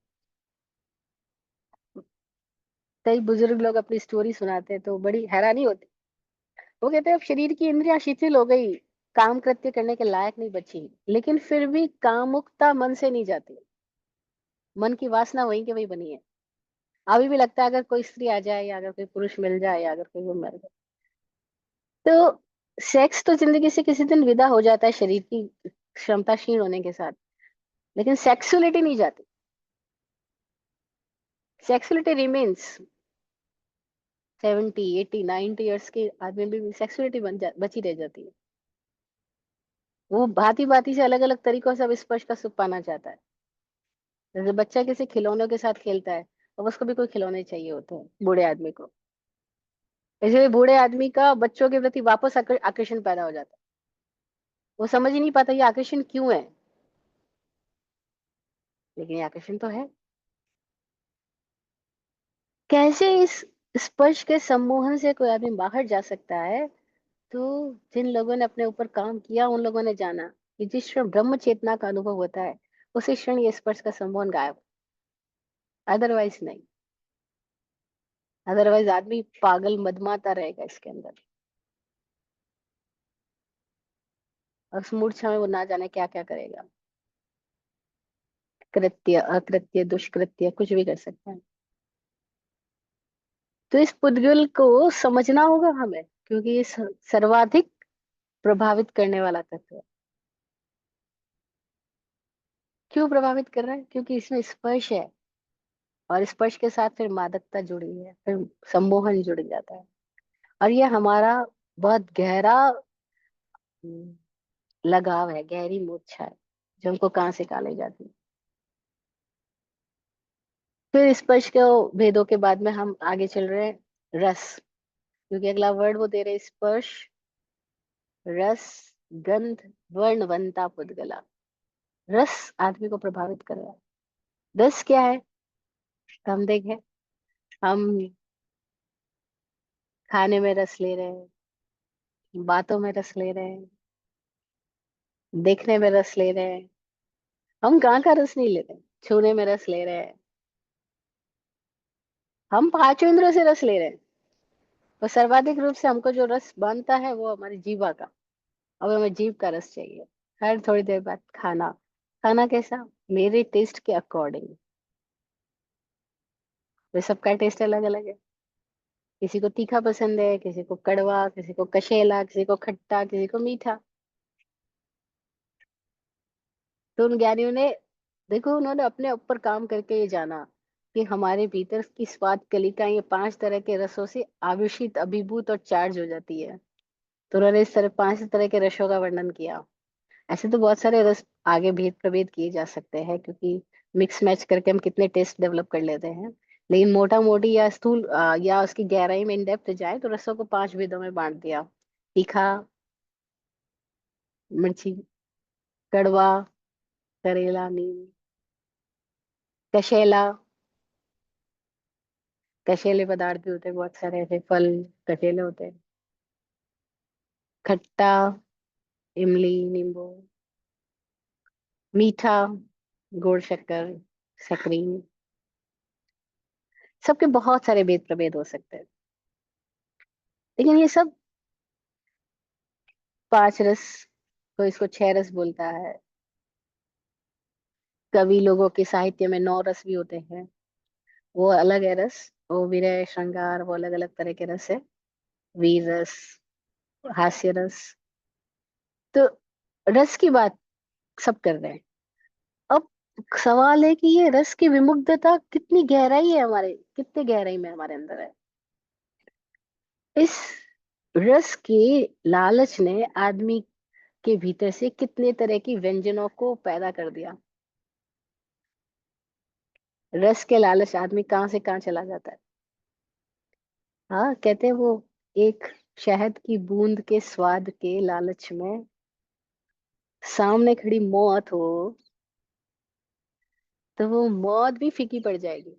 कई बुजुर्ग लोग अपनी स्टोरी सुनाते हैं तो बड़ी हैरानी होती। वो कहते हैं अब शरीर की इंद्रियां शिथिल हो गई, काम कृत्य करने के लायक नहीं बची, लेकिन फिर भी कामुकता मन से नहीं जाती। मन की वासना वहीं के वहीं बनी है। अभी भी लगता है अगर कोई स्त्री आ जाए, या अगर कोई पुरुष मिल जाए, या अगर कोई वो मर जाए, तो सेक्स तो जिंदगी से किसी दिन विदा हो जाता है शरीर की क्षमता क्षीण होने के साथ, लेकिन सेक्सुअलिटी नहीं जाती। Sexuality remains. 70 80 90 ईयर्स के आदमी भी सेक्सुअलिटी बची रह जाती है। वो भांति भांति से अलग अलग तरीकों से अब स्पर्श का सुख पाना चाहता है। जैसे बच्चा किसी खिलौनों के साथ खेलता है, अब उसको भी कोई खिलौने चाहिए होते हैं बूढ़े आदमी को। इसलिए बूढ़े आदमी का बच्चों के प्रति वापस आकर्षण पैदा हो जाता है। वो समझ ही नहीं पाता ये आकर्षण क्यों है, लेकिन ये आकर्षण तो है। कैसे इस स्पर्श के सम्मोहन से कोई आदमी बाहर जा सकता है? तो जिन लोगों ने अपने ऊपर काम किया, उन लोगों ने जाना कि जिस क्षण ब्रह्म चेतना का अनुभव होता है, उसी क्षण ये स्पर्श का सम्मोहन गायब। अदरवाइज नहीं। अदरवाइज आदमी पागल मदमाता रहेगा इसके अंदर, और उस मूर्छा में वो ना जाने क्या क्या करेगा। कृत्य अकृत्य दुष्कृत्य कुछ भी कर सकता है। तो इस पुद्गल को समझना होगा हमें, क्योंकि ये सर्वाधिक प्रभावित करने वाला तत्व है। क्यों प्रभावित कर रहा है? क्योंकि इसमें स्पर्श है, और स्पर्श के साथ फिर मादकता जुड़ी है, फिर सम्मोहन जुड़ जाता है। और ये हमारा बहुत गहरा हम्म, लगाव है, गहरी मूर्छा है, जो हमको कहाँ से कहाँ ले जाती है। फिर स्पर्श के भेदों के बाद में हम आगे चल रहे हैं रस। क्योंकि अगला वर्ड वो दे रहे हैं, स्पर्श, रस, गंध, वर्णवंता पुद्गला। रस आदमी को प्रभावित कर रहा है। रस क्या है? हम देखें, हम खाने में रस ले रहे हैं, बातों में रस ले रहे हैं, देखने में रस ले रहे हैं। हम कहाँ का रस नहीं ले रहे हैं? छूने में रस ले रहे हैं। हम पांचों इंद्रियों से रस ले रहे हैं। और सर्वाधिक रूप से हमको जो रस बनता है वो हमारी जीवा का। अब हमें जीभ का रस चाहिए। हर थोड़ी देर बाद खाना। खाना कैसा? मेरे टेस्ट के अकॉर्डिंग। वे सबका टेस्ट अलग अलग है। किसी को तीखा पसंद है, किसी को कड़वा, किसी को कशेला, किसी को खट्टा, किसी को मीठा। तो उन ज्ञानियों ने, देखो, उन्होंने अपने ऊपर काम करके ये जाना कि हमारे भीतर की स्वाद कलिका ये 5 तरह के रसों से आवेशित, अभिभूत और चार्ज हो जाती है। तो उन्होंने इस तरह 5 तरह के रसों का वर्णन किया। ऐसे तो बहुत सारे रस आगे भेद प्रभेद किए जा सकते हैं, क्योंकि मिक्स मैच करके हम कितने टेस्ट डेवलप कर लेते हैं। लेकिन मोटा मोटी या स्थूल या उसकी गहराई में इन डेप्थ जाए तो रसों को 5 भेदों में बांट दिया। तीखा, मिर्ची, कड़वा, करेला, नीम, कशेला। कशेले पदार्थ भी होते हैं, बहुत सारे ऐसे फल कशेले होते हैं। खट्टा, इमली, नींबू। मीठा, गुड़, शक्कर, सकरी। सबके बहुत सारे भेद प्रभेद हो सकते हैं। लेकिन ये सब 5 रस, तो इसको 6 रस बोलता है। कवि लोगों के साहित्य में 9 रस भी होते हैं। वो अलग है रस। वो विरह श्रृंगार, वो अलग अलग तरह के रस है। वीर रस, हास्य रस। तो रस की बात सब कर रहे हैं। अब सवाल है कि ये रस की विमुग्धता कितनी गहराई है, हमारे कितने गहराई में हमारे अंदर है। इस रस के लालच ने आदमी के भीतर से कितने तरह की व्यंजनों को पैदा कर दिया। रस के लालच आदमी कहाँ से कहाँ चला जाता है। हाँ, कहते हैं वो एक शहद की बूंद के स्वाद के लालच में सामने खड़ी मौत हो, तो वो मौत भी फीकी पड़ जाएगी।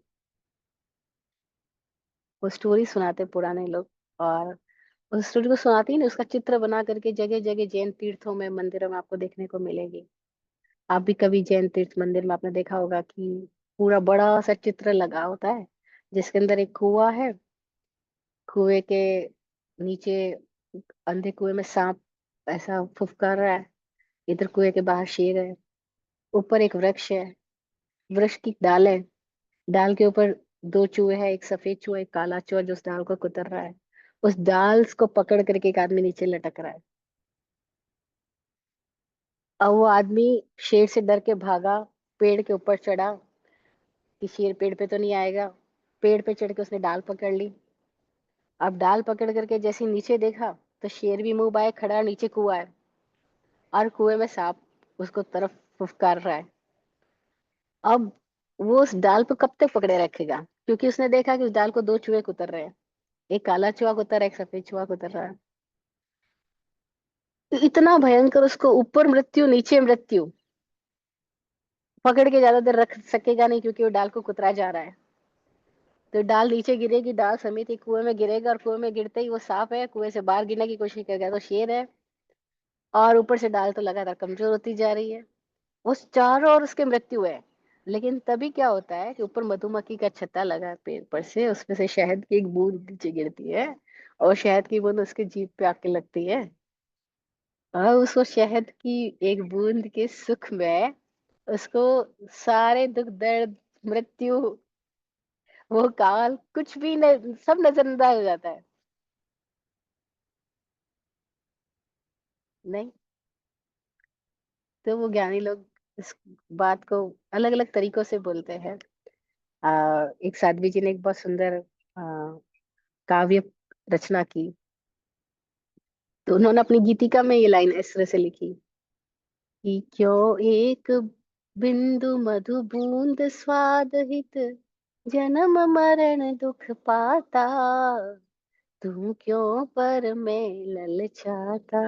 वो स्टोरी सुनाते पुराने लोग। और उस स्टोरी को सुनाते ही ना, उसका चित्र बना करके जगह जगह जैन तीर्थों में, मंदिरों में आपको देखने को मिलेगी। आप भी कभी जैन तीर्थ मंदिर में आपने देखा होगा कि पूरा बड़ा सा चित्र लगा होता है, जिसके अंदर एक कुआं है। कुएं के नीचे, अंधे कुएं में सांप ऐसा फुफकार रहा है। इधर कुएं के बाहर शेर है। ऊपर एक वृक्ष है, वृक्ष की डाल है। डाल के ऊपर दो चूहे हैं, एक सफेद चूहा एक काला चूहा, जो उस डाल को कुतर रहा है। उस डाल को पकड़ करके एक आदमी नीचे लटक रहा है। अब वो आदमी शेर से डर के भागा, पेड़ के ऊपर चढ़ा कि शेर पेड़ पे तो नहीं आएगा। पेड़ पे चढ़ के उसने डाल पकड़ ली। अब डाल पकड़ करके जैसे ही नीचे देखा, तो शेर भी मुंह बाए खड़ा है, नीचे कुआं है। और कुएं में सांप उसको तरफ फुफकार रहा है। अब वो उस डाल को कब तक पकड़े रखेगा, क्योंकि उसने देखा कि उस डाल को दो चूहे कुतर रहे हैं। एक काला चूहा कुतर रहा है, एक सफेद चूहा कुतर रहा है। तो इतना भयंकर, उसको ऊपर मृत्यु नीचे मृत्यु। पकड़ के ज्यादा देर रख सकेगा नहीं, क्योंकि वो डाल को कुतरा जा रहा है। तो डाल नीचे गिरेगी, डाल समेत ही कुएं में गिरेगा, और कुएं में गिरते ही वो सांप है, कुएं से बाहर गिरने की कोशिश करेगा तो शेर है। और ऊपर से डाल तो लगातार कमजोर होती जा रही है। उस चारों ओर उसके मृत्यु है। लेकिन तभी क्या होता है कि ऊपर मधुमक्खी का छत्ता लगा है पेड़ पर से, उसमें से शहद की एक बूंद नीचे गिरती है। और शहद की बूंद उसके जीभ पे आके लगती है। और उसको शहद की एक बूंद के सुख में उसको सारे दुख दर्द, मृत्यु, वो काल कुछ भी न, सब नजरअंदाज हो जाता है। नहीं। तो वो ज्ञानी लोग इस बात को अलग अलग तरीकों से बोलते हैं। एक साध्वी जी ने एक बहुत सुंदर काव्य रचना की। तो उन्होंने अपनी गीतिका में ये लाइन इस तरह से लिखी कि क्यों एक बिंदु मधु बूंद स्वाद हित, जन्म मरण दुख पाता, तू क्यों पर में ललचाता,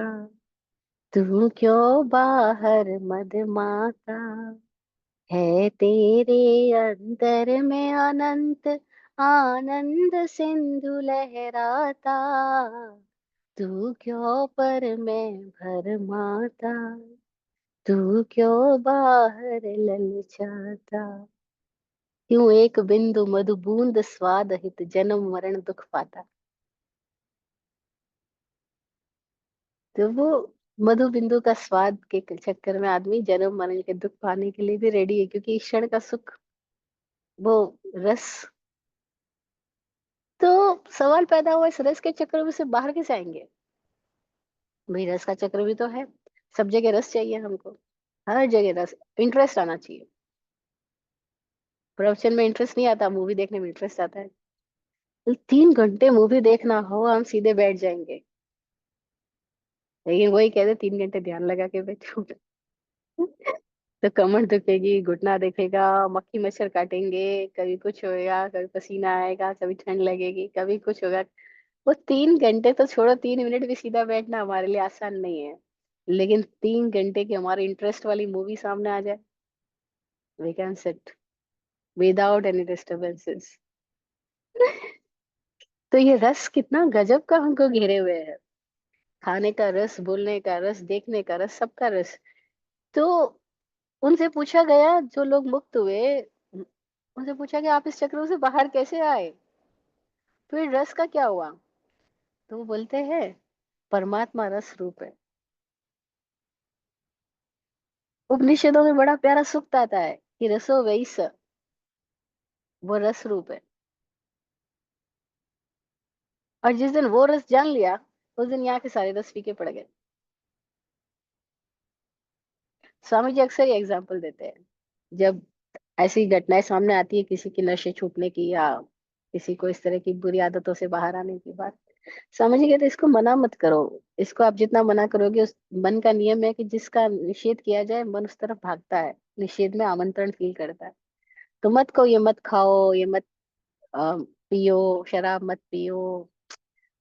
तू क्यों बाहर मद माता, है तेरे अंदर में अनंत आनंद सिंधु लहराता, तू क्यों पर में भर माता, तू क्यों बाहर ललचाता, क्यों एक बिंदु मधु बूंद स्वाद हित, जन्म मरण दुख पाता। तो वो मधु बिंदु का स्वाद के चक्कर में आदमी जन्म मरण के दुख पाने के लिए भी रेडी है, क्योंकि इस क्षण का सुख, वो रस। तो सवाल पैदा हुआ, इस रस के चक्र में से बाहर कैसे आएंगे? भाई रस का चक्र भी तो है। सब जगह रस चाहिए हमको। हर जगह रस, इंटरेस्ट आना चाहिए। प्रवचन में इंटरेस्ट नहीं आता, मूवी देखने में इंटरेस्ट आता है। तो 3 घंटे मूवी देखना हो, हम सीधे बैठ जाएंगे। लेकिन वही कहते 3 घंटे ध्यान लगा के बैठो। तो कमर दुखेगी, घुटना दिखेगा, मक्खी मच्छर काटेंगे, कभी कुछ होएगा, कभी पसीना आएगा, कभी ठंड लगेगी, कभी कुछ होगा। वो 3 घंटे तो छोड़ो, 3 मिनट भी सीधा बैठना हमारे लिए आसान नहीं है। लेकिन 3 घंटे की हमारी इंटरेस्ट वाली मूवी सामने आ जाए, we can sit without any disturbances. तो ये रस कितना गजब का हमको घेरे हुए है। खाने का रस, बोलने का रस, देखने का रस, सबका रस। तो उनसे पूछा गया, जो लोग मुक्त हुए, उनसे पूछा कि आप इस चक्रों से बाहर कैसे आए, फिर रस का क्या हुआ? तो वो बोलते हैं परमात्मा रस रूप है। उपनिषदों में बड़ा प्यारा सूक्त आता है कि रसो वैस, वो रस रूप है। और जिस दिन वो रस जान लिया, उस दिन यहाँ के सारे रस फीके पड़ गए। स्वामी जी अक्सर ये एग्जाम्पल देते हैं, जब ऐसी घटनाएं सामने आती है किसी की नशे छूटने की, या किसी को इस तरह की बुरी आदतों से बाहर आने की बात। स्वामी जी कहते हैं इसको मना मत करो। इसको आप जितना मना करोगे, उस मन का नियम है कि जिसका निषेध किया जाए मन उस तरफ भागता है, निषेध में आमंत्रण फील करता है। तो मत कहो ये मत खाओ, ये मत पियो, शराब मत पियो,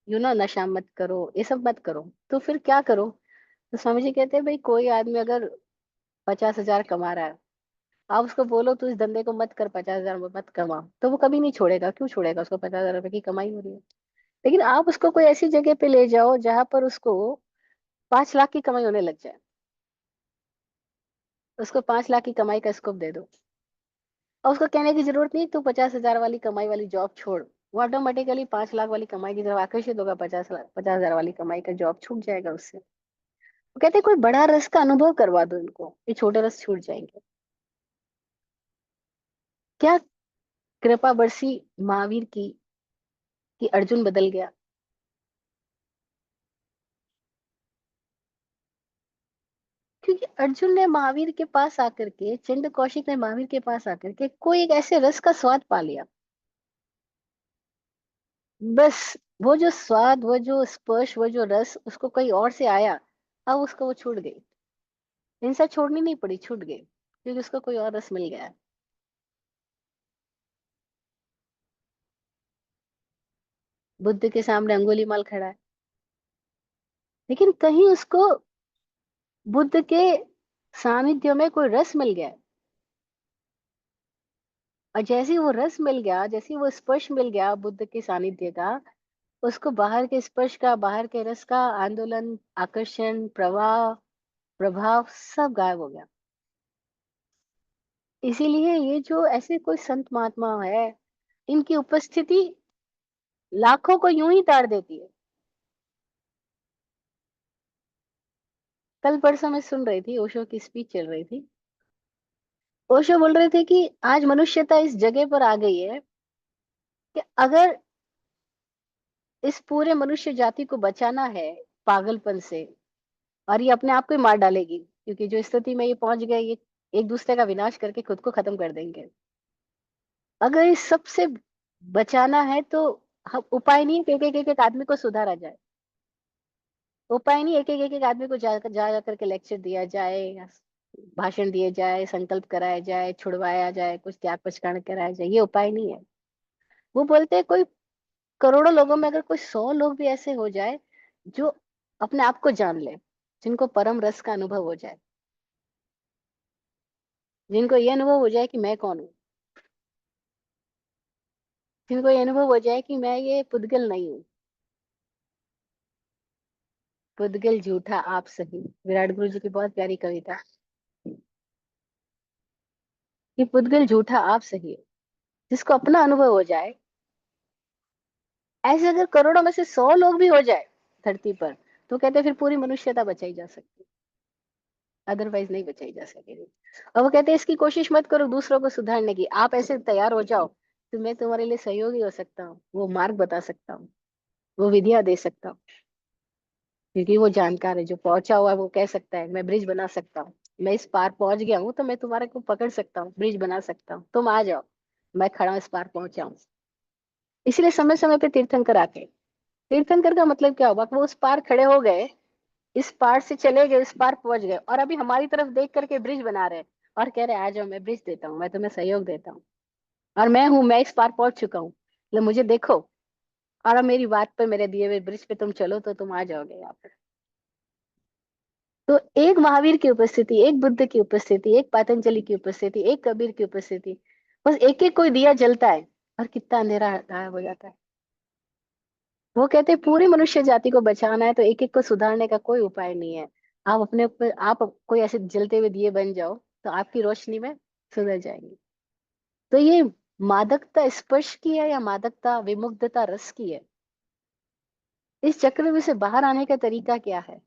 नशा मत करो, ये सब मत करो। तो फिर क्या करो? तो स्वामी जी कहते हैं भाई, कोई आदमी अगर 50,000 कमा रहा है, आप उसको बोलो तू इस धंधे को मत कर, 50,000 मत कमा, तो वो कभी नहीं छोड़ेगा। क्यों छोड़ेगा? उसको 50,000 रुपए की कमाई हो रही है। लेकिन आप उसको कोई ऐसी जगह पे ले जाओ जहां पर उसको 5 लाख की कमाई होने लग जाए, उसको 5 लाख की कमाई का स्कोप दे दो, और उसको कहने की जरूरत नहीं तू 50,000 वाली कमाई वाली जॉब छोड़। वो ऑटोमेटिकली 5 लाख वाली कमाई की तरफ आकर्षित होगा, 50 लाख 50,000 वाली कमाई का जॉब छूट जाएगा उससे। वो कहते हैं कोई बड़ा रस का अनुभव करवा दो इनको, ये छोटे रस छूट जाएंगे। क्या कृपा बरसी महावीर की कि अर्जुन बदल गया? क्योंकि अर्जुन ने महावीर के पास आकर के, चंद्र कौशिक ने महावीर के पास आकर के कोई एक ऐसे रस का स्वाद पा लिया। बस वो जो स्वाद, वो जो स्पर्श, वो जो रस उसको कहीं और से आया, अब उसको वो छूट गई। हिंसा छोड़नी नहीं पड़ी, छूट गई, क्योंकि उसको कोई और रस मिल गया। बुद्ध के सामने अंगुली माल खड़ा है, लेकिन कहीं उसको बुद्ध के सानिध्य में कोई रस मिल गया। और जैसे ही वो रस मिल गया, जैसे ही वो स्पर्श मिल गया बुद्ध के सानिध्य का, उसको बाहर के स्पर्श का, बाहर के रस का आंदोलन, आकर्षण, प्रवाह, प्रभाव सब गायब हो गया। इसीलिए ये जो ऐसे कोई संत महात्मा है, इनकी उपस्थिति लाखों को यूं ही ताड़ देती है। कल परसों मैं सुन रही थी, ओशो की स्पीच चल रही थी। ओशो बोल रहे थे कि आज मनुष्यता इस जगह पर आ गई है कि अगर इस पूरे मनुष्य जाति को बचाना है पागलपन से, और ये अपने आप को ही मार डालेगी, क्योंकि जो स्थिति में ये पहुंच गए, ये एक दूसरे का विनाश करके खुद को खत्म कर देंगे। अगर इस सब से बचाना है तो हम उपाय नहीं कि एक आदमी को सुधारा जाए। उपाय नहीं एक आदमी को जा करके लेक्चर दिया जाए, या भाषण दिए जाए, संकल्प कराया जाए, छुड़वाया जाए, कुछ त्याग पछताण कराया जाए, ये उपाय नहीं है। वो बोलते हैं कोई करोड़ों लोगों में अगर कोई 100 लोग भी ऐसे हो जाए जो अपने आप को जान ले, जिनको परम रस का अनुभव हो जाए, जिनको ये अनुभव हो जाए कि मैं कौन हूँ, जिनको ये अनुभव हो जाए कि मैं ये पुद्गल नहीं हूँ। पुद्गल झूठा आप सही, विराट गुरु जी की बहुत प्यारी कविता, कि पुद्गल झूठा आप सही है। जिसको अपना अनुभव हो जाए, ऐसे अगर करोड़ों में से 100 लोग भी हो जाए धरती पर, तो कहते हैं फिर पूरी मनुष्यता बचाई जा सकती, अदरवाइज नहीं बचाई जा सकेगी। और वो कहते हैं इसकी कोशिश मत करो दूसरों को सुधारने की, आप ऐसे तैयार हो जाओ तो मैं तुम्हारे लिए सहयोगी हो सकता हूँ, वो मार्ग बता सकता हूँ, वो विधियां दे सकता हूँ। क्योंकि वो जानकार है, जो पहुंचा हुआ है, वो कह सकता है मैं ब्रिज बना सकता हूँ। मैं इस पार पहुंच गया हूँ तो मैं तुम्हारे को पकड़ सकता हूँ, ब्रिज बना सकता हूँ, तुम आ जाओ, मैं खड़ा हूं, इस पार पहुंचा हूँ। इसलिए समय समय पे तीर्थंकर आते। तीर्थंकर का मतलब क्या होगा? वो उस पार खड़े हो गए, इस पार से चले गए, इस पार पहुंच गए, और अभी हमारी तरफ देख करके ब्रिज बना रहे हैं, और कह रहे हैं, आ जाओ, मैं ब्रिज देता हूँ, मैं तुम्हें सहयोग देता हूँ, और मैं हूं, मैं इस पार पहुंच चुका हूँ, मतलब मुझे देखो, और अब मेरी बात पे, मेरे दिए हुए ब्रिज पे तुम चलो तो तुम आ जाओगे यहाँ पे। तो एक महावीर की उपस्थिति, एक बुद्ध की उपस्थिति, एक पतंजलि की उपस्थिति, एक कबीर की उपस्थिति, बस एक एक कोई दिया जलता है, और कितना अंधेरा गायब हो जाता है। वो कहते हैं पूरी मनुष्य जाति को बचाना है तो एक एक को सुधारने का कोई उपाय नहीं है। आप अपने ऊपर, आप कोई ऐसे जलते हुए दिए बन जाओ, तो आपकी रोशनी में सुधर जाएंगे। तो ये मादकता स्पर्श की है या मादकता विमुग्धता रस की है? इस चक्र में से बाहर आने का तरीका क्या है?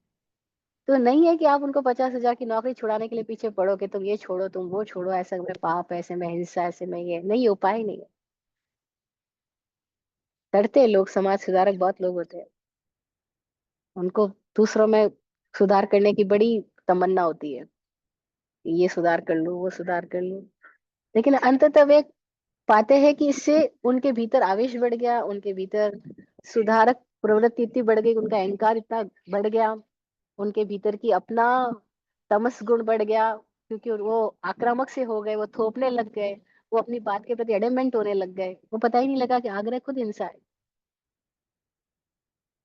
तो नहीं है कि आप उनको 50,000 की नौकरी छुड़ाने के लिए पीछे पड़ो कि तुम ये छोड़ो, तुम वो छोड़ो, ऐसा में पाप, ऐसे में हिंसा, ऐसे में ये नहीं, उपाय नहीं है। करते हैं लोग, समाज सुधारक बहुत लोग होते हैं, उनको दूसरों में सुधार करने की बड़ी तमन्ना होती है, कि ये सुधार कर लूं, वो सुधार कर लूं। लेकिन अंततः वे पाते हैं कि इससे उनके भीतर आवेश बढ़ गया, उनके भीतर सुधारक प्रवृत्ति इतनी बढ़ गई, उनका अहंकार इतना बढ़ गया, उनके भीतर की अपना तमस गुण बढ़ गया, क्योंकि वो आक्रामक से हो गए, वो थोपने लग गए, वो अपनी बात के प्रति एडमेंट होने लग गए, वो पता ही नहीं लगा कि आग्रह खुद हिंसा है,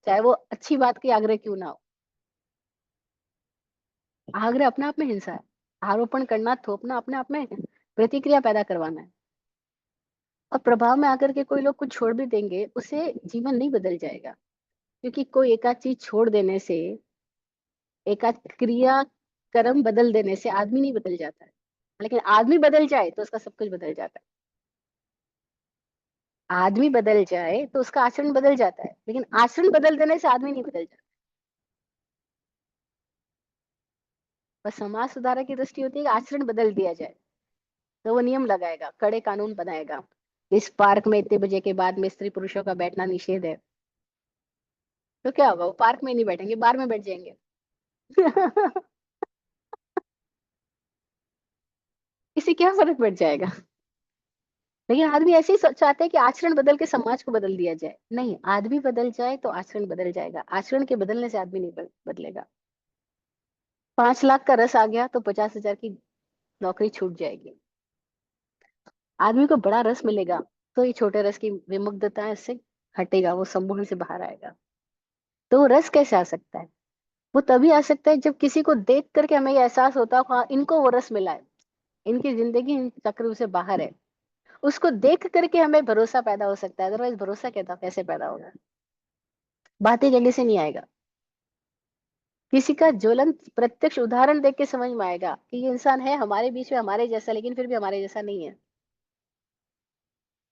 चाहे वो अच्छी बात की आग्रह क्यों ना हो। आग्रह अपने आप में हिंसा है, आरोपण करना, थोपना अपने आप में प्रतिक्रिया पैदा करवाना है। और प्रभाव में आकर के कोई लोग कुछ छोड़ भी देंगे, उसे जीवन नहीं बदल जाएगा, क्योंकि कोई एकाध चीज छोड़ देने से, एकाध क्रिया कर्म बदल देने से आदमी नहीं बदल जाता है। लेकिन आदमी बदल जाए तो उसका सब कुछ बदल जाता है। आदमी बदल जाए तो उसका आचरण बदल जाता है, लेकिन आचरण बदल देने से आदमी नहीं बदल जाता। बस समाज सुधारक की दृष्टि होती है कि आचरण बदल दिया जाए। तो वो नियम लगाएगा, कड़े कानून बनाएगा। इस पार्क में इतने बजे के बाद में स्त्री पुरुषों का बैठना निषेध है। तो क्या होगा, वो पार्क में नहीं बैठेंगे, बार में बैठ जाएंगे। इससे क्या फर्क पड़ जाएगा। लेकिन आदमी ऐसे ही चाहते हैं कि आचरण बदल के समाज को बदल दिया जाए। नहीं, आदमी बदल जाए तो आचरण बदल जाएगा, आचरण के बदलने से आदमी नहीं बदलेगा। 5 लाख का रस आ गया तो 50,000 की नौकरी छूट जाएगी। आदमी को बड़ा रस मिलेगा तो ये छोटे रस की विमुग्धता है इससे हटेगा, वो सम्मोहन से बाहर आएगा। तो वो रस कैसे आ सकता है? वो तभी आ सकता है जब किसी को देख करके हमें ये एहसास होता है, हाँ इनको वो रस मिला है, इनकी जिंदगी इन चक्र से बाहर है। उसको देख करके हमें भरोसा पैदा हो सकता है, अदरवाइज भरोसा कहता कैसे पैदा होगा? बातें कहने से नहीं आएगा। किसी का ज्वलंत प्रत्यक्ष उदाहरण देख के समझ में आएगा कि ये इंसान है हमारे बीच में, हमारे जैसा, लेकिन फिर भी हमारे जैसा नहीं है,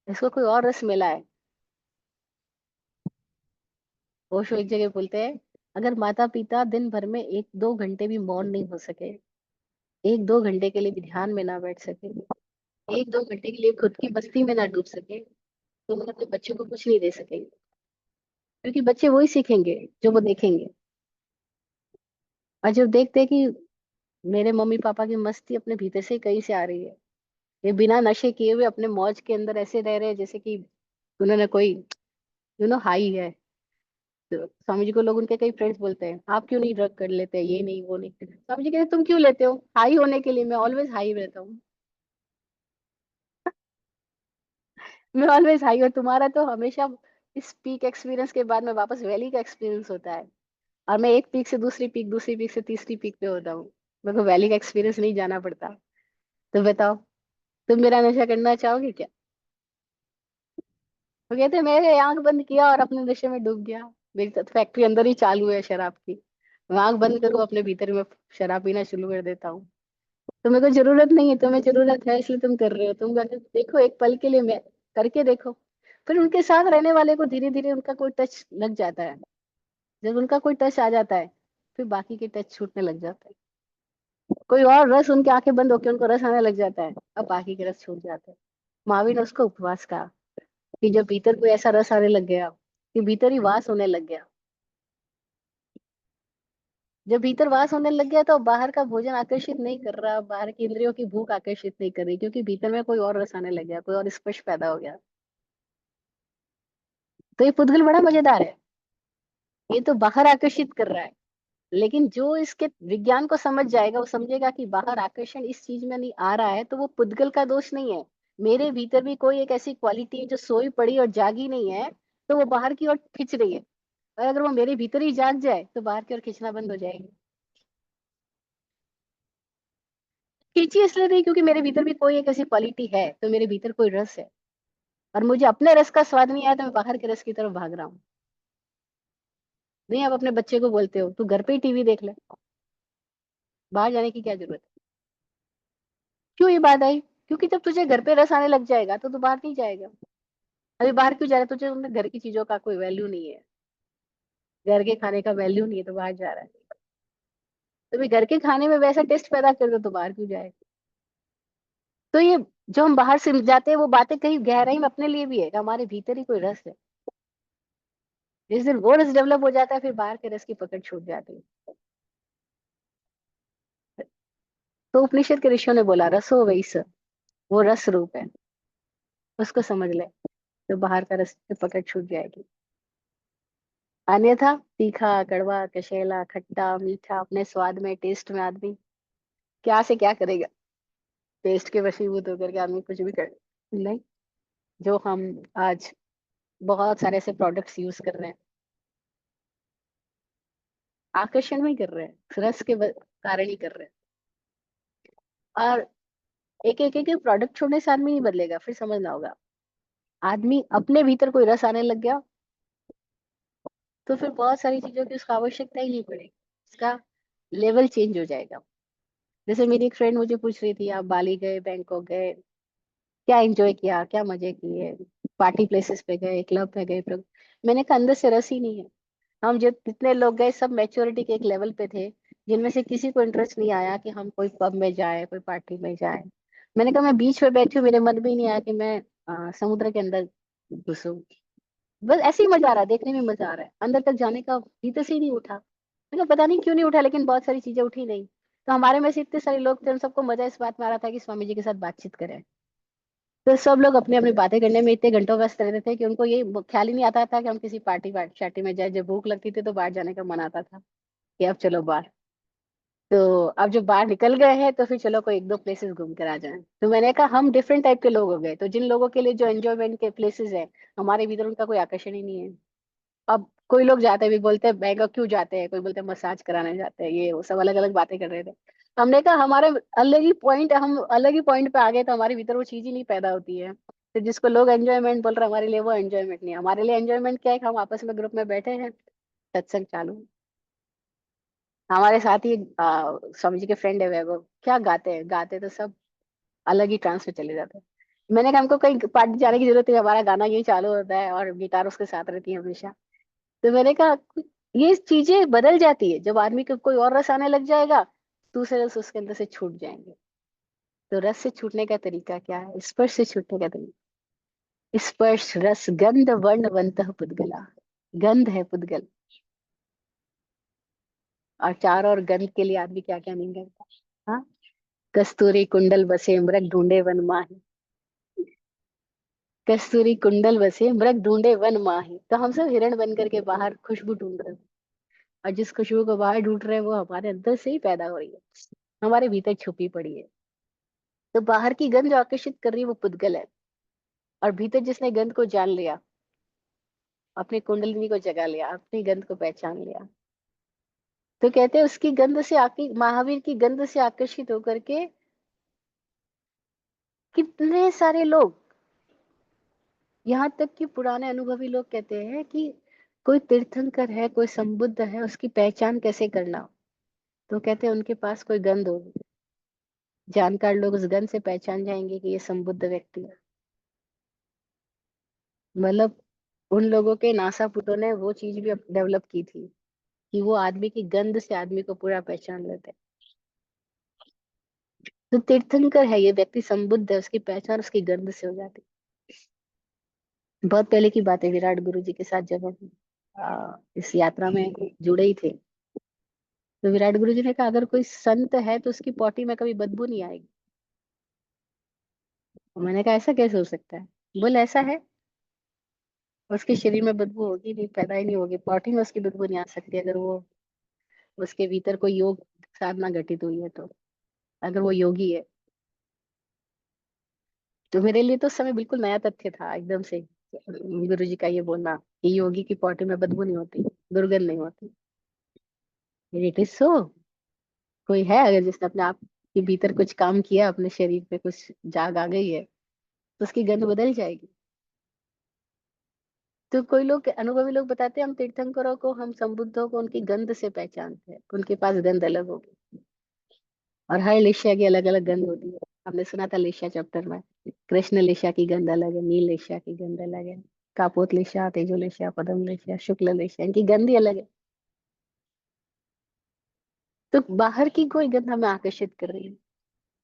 इसको कोई और रस मिला है। ओशो एक जगह बोलते हैं, अगर माता पिता दिन भर में 1-2 घंटे भी मौन नहीं हो सके, 1-2 घंटे के लिए भी ध्यान में ना बैठ सके, 1-2 घंटे के लिए खुद की मस्ती में ना डूब सके, तो वो अपने बच्चों को कुछ नहीं दे सकेंगे। क्योंकि बच्चे वही सीखेंगे जो वो देखेंगे। और जब देखते हैं कि मेरे मम्मी पापा की मस्ती अपने भीतर से कहीं से आ रही है, ये बिना नशे किए हुए अपने मौज के अंदर ऐसे रह रहे हैं जैसे कि उन्होंने कोई हाई है। तो स्वामी जी को लोग, उनके कई फ्रेंड्स बोलते हैं, आप क्यों नहीं ड्रग कर लेते, ये नहीं वो नहीं। स्वामी जी कहते हैं, तुम क्यों लेते हो? हाई होने के लिए, मैं ऑलवेज हाई रहता हूँ। मैं ऑलवेज हाई हूँ, तुम्हारा तो हमेशा इस पीक एक्सपीरियंस के बाद में वापस वैली का एक्सपीरियंस होता है। और मैं एक पीक से दूसरी पीक, दूसरी पीक से तीसरी पीक पे होता हूँ। मेरे को वैली का एक्सपीरियंस नहीं जाना पड़ता। तो बताओ, तुम मेरा नशा करना चाहोगे क्या? वो कहते मैंने आंख बंद किया और अपने नशे में डूब गया। मेरी तो फैक्ट्री अंदर ही चालू है शराब की। मैं आंख बंद करूँ, अपने भीतर में शराब पीना शुरू कर देता हूँ। तो मेरे को जरूरत नहीं है, तुम्हें जरूरत है इसलिए तुम कर रहे हो। तुम अगर देखो एक पल के लिए, मैं करके देखो। फिर उनके साथ रहने वाले को धीरे धीरे उनका कोई टच लग जाता है। जब उनका कोई टच आ जाता है, फिर बाकी के टच छूटने लग जाते हैं। कोई और रस, उनकी आंखें बंद होकर उनको रस आने लग जाता है, अब बाकी के रस छूट जाते हैं। महावीर ने उसको उपवास कहा, कि जब भीतर कोई ऐसा रस आने लग गया कि भीतर ही वास होने लग गया। जब भीतर वास होने लग गया तो बाहर का भोजन आकर्षित नहीं कर रहा, बाहर की इंद्रियों की भूख आकर्षित नहीं कर रही, क्योंकि भीतर में कोई और रस आने लग गया, कोई और स्पर्श पैदा हो गया। तो ये पुद्गल बड़ा मजेदार है। ये तो बाहर आकर्षित कर रहा है, लेकिन जो इसके विज्ञान को समझ जाएगा वो समझेगा कि बाहर आकर्षण इस चीज में नहीं आ रहा है, तो वो पुद्गल का दोष नहीं है। मेरे भीतर भी कोई एक ऐसी क्वालिटी है जो सोई पड़ी और जागी नहीं है, तो वो बाहर की ओर खिंच रही है। और अगर वो मेरे भीतर ही जाग जाए तो बाहर की ओर खींचना बंद हो जाएगी। खींची इसलिए नहीं क्योंकि मेरे भीतर भी कोई एक ऐसी क्वालिटी है, तो मेरे भीतर कोई रस है। और मुझे अपने रस का स्वाद नहीं आया तो मैं बाहर के रस की तरफ भाग रहा हूँ। नहीं, आप अपने बच्चे को बोलते हो तू घर पे ही टीवी देख ले, बाहर जाने की क्या जरूरत है? क्यों ये बात आई? क्योंकि जब तुझे घर पे रस आने लग जाएगा तो तू बाहर नहीं जाएगा। अभी बाहर क्यों जा रहा है? तुझे उनमें घर की चीजों का कोई वैल्यू नहीं है, घर के खाने का वैल्यू नहीं है, तो बाहर जा रहा है। तो भी घर के खाने में वैसा टेस्ट पैदा कर दो तो बाहर क्यों जाएगा? तो ये जो हम बाहर से जाते हैं वो बातें कहीं गहराई में अपने लिए भी है, कि हमारे भीतर ही कोई रस है। जिस दिन वो रस डेवलप हो जाता है, फिर बाहर के रस की पकड़ छूट जाती है। तो उपनिषद के ऋषियों ने बोला, रसो वैस, वो रस रूप है, उसको समझ ले, तो बाहर का रस की पकड़ छूट जाएगी। अन्यथा तीखा, कड़वा, कशेला, खट्टा, मीठा, अपने स्वाद में, टेस्ट में आदमी क्या से क्या करेगा। टेस्ट के वशीभूत होकर के आदमी कुछ भी कर नहीं। जो हम आज बहुत सारे ऐसे प्रोडक्ट्स यूज कर रहे हैं, आकर्षण में ही कर रहे हैं, रस के कारण ही कर रहे हैं। और एक प्रोडक्ट छोड़ने से आदमी नहीं बदलेगा, फिर समझना होगा। आदमी अपने भीतर कोई रस आने लग गया, तो फिर बहुत सारी चीजों की उसको आवश्यकता ही नहीं पड़ेगी, उसका लेवल चेंज हो जाएगा। जैसे मेरी एक फ्रेंड मुझे पूछ रही थी, आप बाली गए, बैंकॉक गए, क्या एंजॉय किया, क्या मजे किए, पार्टी प्लेसेस पे गए, क्लब पे गए, मैंने कहा अंदर से रस ही नहीं है। हम जो जितने लोग गए सब मैच्योरिटी के एक लेवल पे थे, जिनमें से किसी को इंटरेस्ट नहीं आया कि हम कोई पब में जाए, कोई पार्टी में जाए। मैंने कहा मैं बीच पे बैठी हूँ, मेरे मन में ही नहीं आया कि मैं समुद्र के अंदर घुसूं। बस ऐसे ही मजा आ रहा है, देखने में मजा आ रहा है, अंदर तक जाने का भीतर से ही नहीं उठा। मैंने कहा पता नहीं क्यों नहीं उठा, लेकिन बहुत सारी चीजें उठी नहीं। तो हमारे में से इतने सारे लोग थे, उन सबको मजा इस बात में आ रहा था कि स्वामी जी के साथ बातचीत करें। तो सब लोग अपनी अपनी बातें करने में इतने घंटों व्यस्त रहते थे कि उनको ये ख्याल ही नहीं आता था कि हम किसी पार्टी शार्टी में जाए। जब भूख लगती थी तो बाहर जाने का मन आता था कि अब चलो बाहर। तो अब जब बाहर निकल गए हैं तो फिर चलो कोई एक दो प्लेसेस घूम कर आ जाएं। तो मैंने कहा हम डिफरेंट टाइप के लोग हो गए, तो जिन लोगों के लिए जो एंजॉयमेंट के प्लेसेस है, हमारे भीतर उनका कोई आकर्षण ही नहीं है। अब कोई लोग जाते हैं भी, बोलते हैं बैंकॉक क्यों जाते हैं, कोई बोलते हैं मसाज कराने जाते हैं, ये वो सब अलग अलग बातें कर रहे थे। हमने कहा हमारे अलग ही पॉइंट, हम अलग ही पॉइंट पे आ गए, तो हमारे भीतर वो चीज ही नहीं पैदा होती है। तो जिसको लोग एंजॉयमेंट बोल रहे हैं, हमारे लिए वो एंजॉयमेंट नहीं है। हमारे लिए एंजॉयमेंट क्या है कि हम आपस में ग्रुप में बैठे हैं, सत्संग चालू है। हमारे साथ ही स्वामी जी के फ्रेंड है वैभव, क्या गाते हैं, गाते तो सब अलग ही ट्रांस में चले जाते हैं। मैंने कहा हमको कहीं पार्टी जाने की जरूरत है, हमारा गाना यही चालू होता है और गिटार उसके साथ रहती है हमेशा। तो मैंने कहा ये चीजें बदल जाती है, जब आदमी को कोई और रस आने लग जाएगा, दूसरे रस उसके अंदर से छूट जाएंगे। तो रस से छूटने का तरीका क्या है, स्पर्श से छूटने का तरीका। स्पर्श रस गंध वर्ण वंतः पुद्गला। गंध है पुद्गल, और चार और गंध के लिए आदमी क्या क्या नहीं करता। हाँ, कस्तूरी कुंडल बसे मृग ढूंढे वन माही। कस्तूरी कुंडल बसे मृग ढूंढे वन माही, तो हम सब हिरण बन करके बाहर खुशबू ढूंढ रहे हैं। और जिस खुशबू को बाहर ढूंढ रहे हैं वो हमारे अंदर से ही पैदा हो रही है, हमारे भीतर छुपी पड़ी है। तो बाहर की गंध जो आकर्षित कर रही है वो पुद्गल है, और भीतर जिसने गंध को जान लिया, अपनी कुंडलिनी को जगा लिया, अपनी गंध को पहचान लिया, तो कहते हैं उसकी गंध से आके, महावीर की गंध से आकर्षित होकर के कितने सारे लोग, यहाँ तक कि पुराने अनुभवी लोग कहते हैं कि कोई तीर्थंकर है, कोई संबुद्ध है, उसकी पहचान कैसे करना। तो कहते हैं उनके पास कोई गंध होगी, जानकार लोग उस गंध से पहचान जाएंगे कि ये संबुद्ध व्यक्ति है। मतलब उन लोगों के नासापुटों ने वो चीज भी डेवलप की थी कि वो आदमी की गंध से आदमी को पूरा पहचान लेते हैं। तो तीर्थंकर है ये व्यक्ति, संबुद्ध है, उसकी पहचान उसकी गंध से हो जाती है। बहुत पहले की बात है, विराट गुरु जी के साथ जब हम इस यात्रा में जुड़े ही थे, तो विराट गुरु जी ने कहा अगर कोई संत है तो उसकी पॉटी में कभी बदबू नहीं आएगी। और मैंने कहा ऐसा कैसे हो सकता है। बोले ऐसा है, उसके शरीर में बदबू होगी नहीं, पैदा ही नहीं होगी, पॉटी में उसकी बदबू नहीं आ सकती अगर वो, उसके भीतर कोई योग साधना घटित हुई है तो, अगर वो योगी है। तो मेरे लिए तो उस समय बिल्कुल नया तथ्य था एकदम से, गुरु जी का ये बोलना कि योगी की पॉटी में बदबू नहीं होती, दुर्गंध नहीं होती। It is so. कोई है अगर जिसने अपने आप के भीतर कुछ काम किया, अपने शरीर पे कुछ जाग आ गई है, तो उसकी गंध बदल जाएगी। तो कोई लोग अनुभवी लोग बताते हैं हम तीर्थंकरों को, हम संबुद्धों को उनकी गंध से पहचानते हैं, उनके पास गंध अलग होगी। और हर लेशिया की अलग अलग गंध होती है। हमने सुना था लेशिया चैप्टर में, कृष्ण लेशिया की गंध अलग है, नील लेशिया की गंध अलग है, कापोत लेशिया, तेजो लेशिया, पदम लेशिया, शुक्ल लेशिया, इनकी गंध ही अलग है। तो बाहर की कोई गंध हमें आकर्षित कर रही है,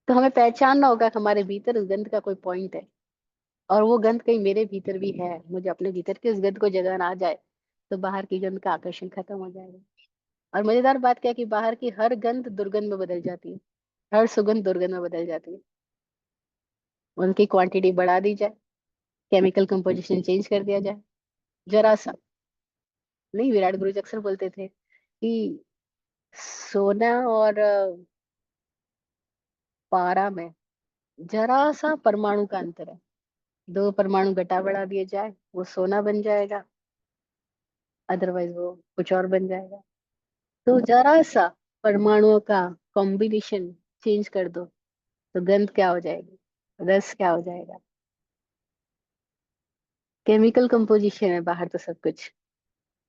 तो हमें पहचानना होगा कि हमारे भीतर उस गंध का कोई पॉइंट है, और वो गंध कहीं मेरे भीतर भी है। मुझे अपने भीतर की उस गंध को जगह ना आ जाए, तो बाहर की गंध का आकर्षण खत्म हो जाएगा। और मजेदार बात क्या है कि बाहर की हर गंध दुर्गंध में बदल जाती है, हर सुगंध दुर्गंध में बदल जाती है। उनकी क्वांटिटी बढ़ा दी जाए, केमिकल कंपोजिशन चेंज कर दिया जाए, जरा सा। नहीं, विराट गुरु जी अक्सर बोलते थे कि सोना और पारा में जरा सा परमाणु का अंतर है। दो परमाणु घटा बढ़ा दिए जाए, वो सोना बन जाएगा, अदरवाइज वो कुछ और बन जाएगा। तो जरा सा परमाणुओं का कॉम्बिनेशन चेंज कर दो, तो गंध क्या हो जाएगी, रस क्या हो जाएगा। केमिकल कंपोजिशन है बाहर तो सब कुछ,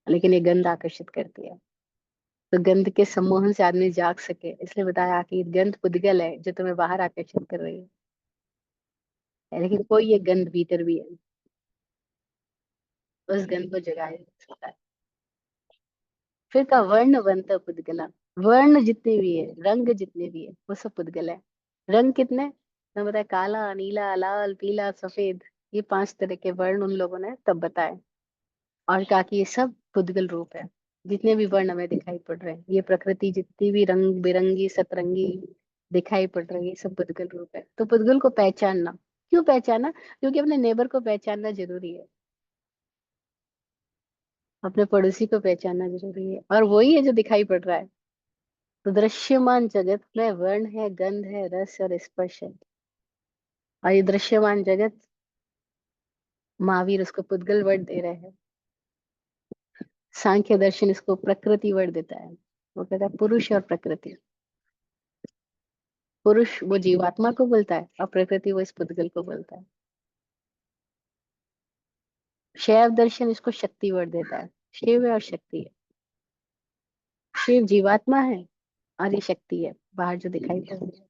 लेकिन ये गंध आकर्षित करती है। तो गंध के सम्मोहन से आदमी जाग सके, इसलिए बताया कि गंध पुद्गल है जो तुम्हें बाहर आकर्षित कर रही है, लेकिन कोई ये गंध भीतर भी है, उस गंध को जगाए सकता है। फिर का वर्णवंत पुद्गला, वर्ण जितने भी है, रंग जितने भी है, वो सब पुद्गल है। रंग कितने, मैं बताया, काला, नीला, लाल, पीला, सफेद, ये 5 तरह के वर्ण उन लोगों ने तब बताए। और कहा कि ये सब पुद्गल रूप है। जितने भी वर्ण हमें दिखाई पड़ रहे हैं, ये प्रकृति जितनी भी रंग बिरंगी सतरंगी दिखाई पड़ रही है, ये सब पुद्गल रूप है। तो पुद्गल को पहचानना, क्यों पहचाना, क्योंकि अपने नेबर को पहचानना जरूरी है, अपने पड़ोसी को पहचानना जरूरी है, और वही है जो दिखाई पड़ रहा है। तो दृश्यमान जगत में वर्ण है, गंध है, रस और स्पर्श है। और ये दृश्यमान जगत, महावीर उसको पुद्गल वर्ड दे रहे हैं। सांख्य दर्शन इसको प्रकृति वर्ड देता है। वो कहता है पुरुष और प्रकृति। पुरुष वो जीवात्मा को बोलता है, और प्रकृति वो इस पुद्गल को बोलता है। शैव दर्शन इसको शक्ति वर्ड देता है। शिव है और शक्ति है। शिव जीवात्मा है, और ये शक्ति है बाहर जो दिखाई पड़ रही है।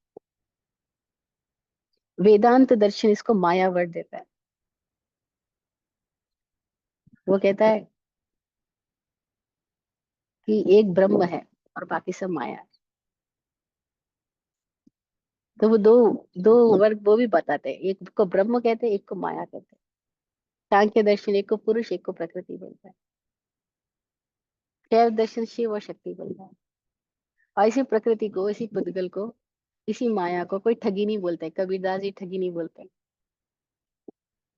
वेदांत दर्शन इसको माया वर्ड देता है। वो कहता है कि एक ब्रह्म है और बाकी सब माया है। तो वो दो दो वर्ग वो भी बताते हैं, एक को ब्रह्म कहते हैं, एक को माया कहते हैं। सांख्य दर्शन एक को पुरुष एक को प्रकृति बोलता है। शैव दर्शन शिव और शक्ति बोलता है। और इसी प्रकृति को, इसी पुद्गल को, इसी माया को कोई ठगी नहीं बोलते, कबीरदास जी ठगी नहीं बोलते।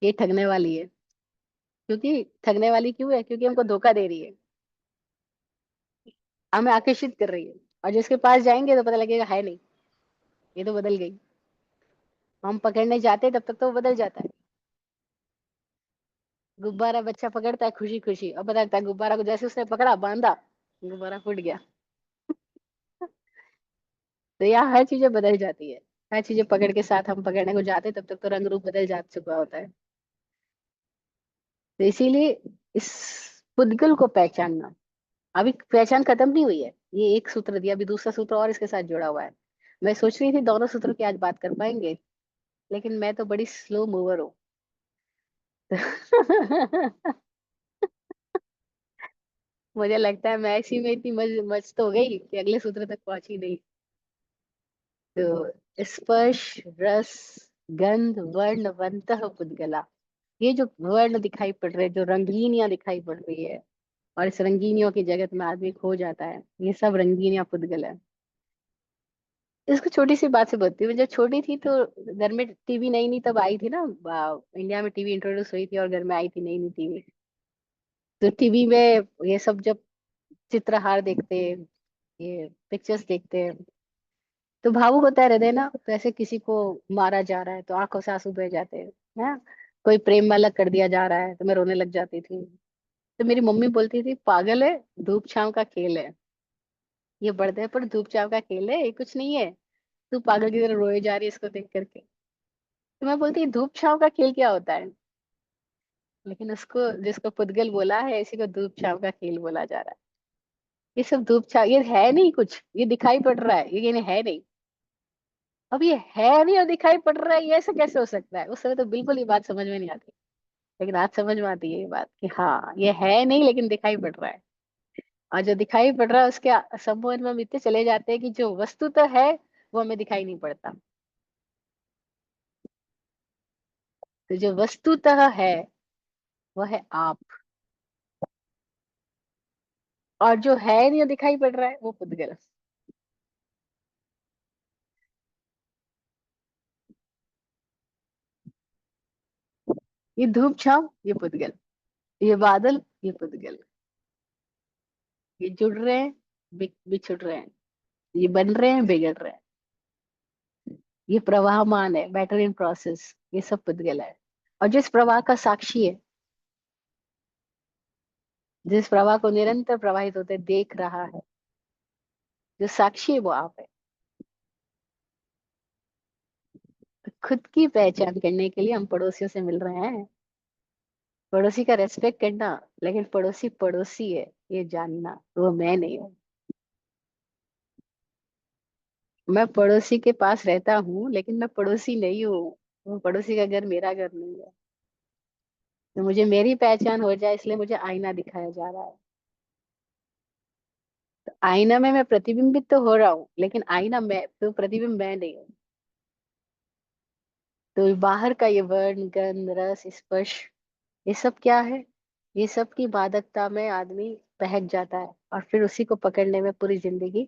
ये ठगने वाली है। क्योंकि ठगने वाली क्यों है, क्योंकि हमको धोखा दे रही है, हमें आकर्षित कर रही है। और जिसके पास जाएंगे तो पता लगेगा है नहीं, ये तो बदल गई। हम पकड़ने जाते हैं तब तक तो वो बदल जाता है। गुब्बारा बच्चा पकड़ता है खुशी खुशी, और पता लगता है गुब्बारा को जैसे उसने पकड़ा बांधा, गुब्बारा फूट गया। तो यहाँ हर चीजें बदल जाती है। हर चीजें पकड़ के साथ हम पकड़ने को जाते हैं तब तक तो रंग रूप बदल जा चुका होता है। तो इसीलिए इस पुद्गल को पहचानना, अभी पहचान खत्म नहीं हुई है। ये एक सूत्र दिया, अभी दूसरा सूत्र और इसके साथ जुड़ा हुआ है। मैं सोच रही थी दोनों सूत्रों की आज बात कर पाएंगे, लेकिन मैं तो बड़ी स्लो मूवर हूँ। मुझे लगता है मैं इसी में इतनी मस्त हो गई कि अगले सूत्र तक पहुंची नहीं। तो स्पर्श, रस, गंध, वर्ण, वंतः पुद्गला, ये जो वर्ण दिखाई पड़ रहे हैं, जो रंगीनियां दिखाई पड़ रही है, और इस रंगीनियों की जगत में आदमी खो जाता है, ये सब रंगीनियां पुद्गल है। इसको छोटी सी बात से बताती हूँ। जब छोटी थी तो घर में टीवी नई नई तब आई थी ना, इंडिया में टीवी इंट्रोड्यूस हुई थी और घर में आई थी नई नई टीवी। तो टीवी में ये सब जब चित्रहार देखते, ये पिक्चर्स देखते हैं, तो भावुक होता है हृदय ना। तो ऐसे किसी को मारा जा रहा है तो आंखों से आंसू बह जाते हैं ना, कोई प्रेम वाला कर दिया जा रहा है तो मैं रोने लग जाती थी। तो मेरी मम्मी बोलती थी पागल है, धूप छांव का खेल है, ये बढ़ते पर धूप छांव का खेल है, ये कुछ नहीं है, तू पागल की तरह रोए जा रही है इसको देख करके। तो मैं बोलती धूप छांव का खेल क्या होता है, लेकिन उसको, जिसको पुद्गल बोला है, इसी को धूप छांव का खेल बोला जा रहा है। ये सब धूप छांव, ये है नहीं कुछ, ये दिखाई पड़ रहा है, ये है नहीं। अब ये है नहीं और दिखाई पड़ रहा है, ये ऐसे कैसे हो सकता है। उस समय तो बिल्कुल ये बात समझ में नहीं आती, लेकिन आज समझ में आती है ये बात कि हाँ ये है नहीं लेकिन दिखाई पड़ रहा है। और जो दिखाई पड़ रहा है उसके संबंध में हम इतने चले जाते हैं कि जो वस्तु तो है वो हमें दिखाई नहीं पड़ता। तो जो वस्तुतः है वो है आप, और जो है नहीं और दिखाई पड़ रहा है वो पुद्गल। ये धूप छांव ये पुद्गल, ये बादल ये पुद्गल, ये जुड़ रहे हैं, बिछुड़ रहे हैं, ये बन रहे हैं, बिगड़ रहे हैं, ये प्रवाहमान है, मैटर इन प्रोसेस, ये सब पुद्गल है। और जिस प्रवाह का साक्षी है, जिस प्रवाह को निरंतर प्रवाहित होते देख रहा है, जो साक्षी है वो आप है। खुद की पहचान करने के लिए हम पड़ोसियों से मिल रहे हैं। पड़ोसी का रेस्पेक्ट करना, लेकिन पड़ोसी पड़ोसी है ये जानना, वो मैं नहीं हूँ। मैं पड़ोसी के पास रहता हूँ, लेकिन मैं पड़ोसी नहीं हूँ। वो पड़ोसी का घर मेरा घर नहीं है। तो मुझे मेरी पहचान हो जाए, इसलिए मुझे आईना दिखाया जा रहा है। तो आईना में मैं प्रतिबिंबित तो हो रहा हूँ, लेकिन आईना मैं तो प्रतिबिंब मैं नहीं हूँ। तो बाहर का ये वर्ण गंध रस स्पर्श, ये सब क्या है? ये सब की मादकता में आदमी बहक जाता है, और फिर उसी को पकड़ने में पूरी जिंदगी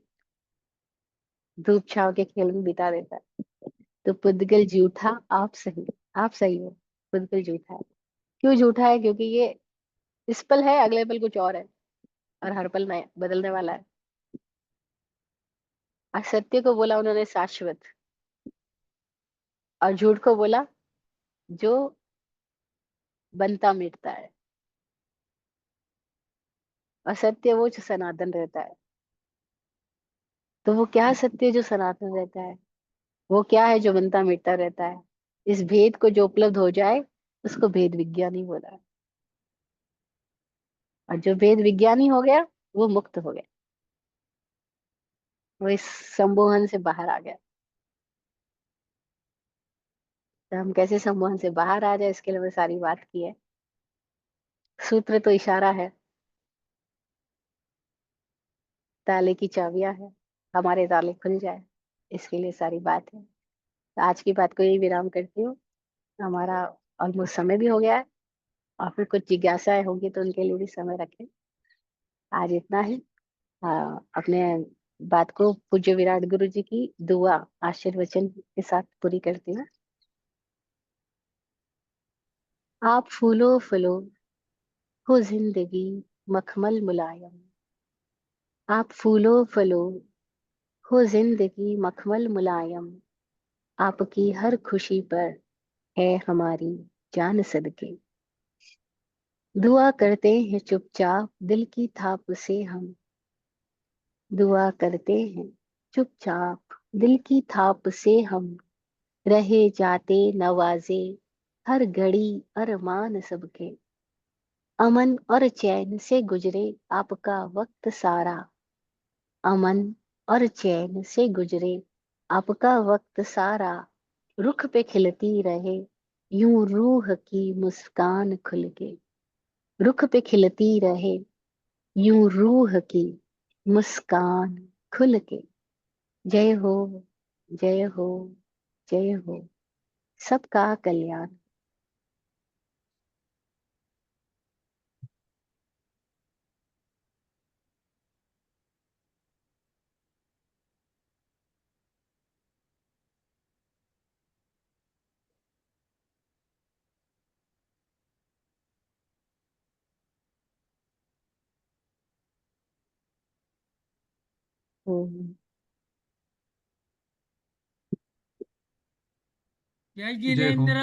धूप छांव के खेल में बिता देता है। तो पुद्गल झूठा, आप सही। आप सही हो। पुद्गल झूठा है। क्यों झूठा है? क्योंकि ये इस पल है, अगले पल कुछ और है, और हर पल नया बदलने वाला है। असत्य को बोला उन्होंने शाश्वत, और झूठ को बोला जो बनता मिटता है। असत्य वो जो सनातन रहता है। तो वो क्या सत्य है जो सनातन रहता है? वो क्या है जो बनता मिटता रहता है? इस भेद को जो उपलब्ध हो जाए, उसको भेद विज्ञानी बोला है। और जो भेद विज्ञानी हो गया, वो मुक्त हो गया। वो इस सम्मोहन से बाहर आ गया। तो हम कैसे सम्मोहन से बाहर आ जाए, इसके लिए मैं सारी बात की है। सूत्र तो इशारा है, ताले की चाबियां है, हमारे ताले खुल जाए, इसके लिए सारी बात है। तो आज की बात को यही विराम करती हूँ। हमारा ऑलमोस्ट समय भी हो गया है, और फिर कुछ जिज्ञासाएं होंगी तो उनके लिए भी समय रखें। आज इतना ही। हाँ, अपने बात को पूज्य विराट गुरु जी की दुआ आशीर्वचन के साथ पूरी करती हूँ। आप फूलो फलो, हो जिंदगी मखमल मुलायम। आप फूलो फलो, हो जिंदगी मखमल मुलायम। आपकी हर खुशी पर है हमारी जान सदके। दुआ करते हैं चुपचाप दिल की थाप से हम। दुआ करते हैं चुपचाप दिल की थाप से हम। रहे जाते नवाजे हर घड़ी अरमान सबके। अमन और चैन से गुजरे आपका वक्त सारा। अमन और चैन से गुजरे आपका वक्त सारा। रुख पे खिलती रहे यूं रूह की मुस्कान खुल के। रुख पे खिलती रहे यूं रूह की मुस्कान खुल के। जय हो, जय हो, जय हो। सबका कल्याण। हम्म। जय जय हो। जिनेन्द्र।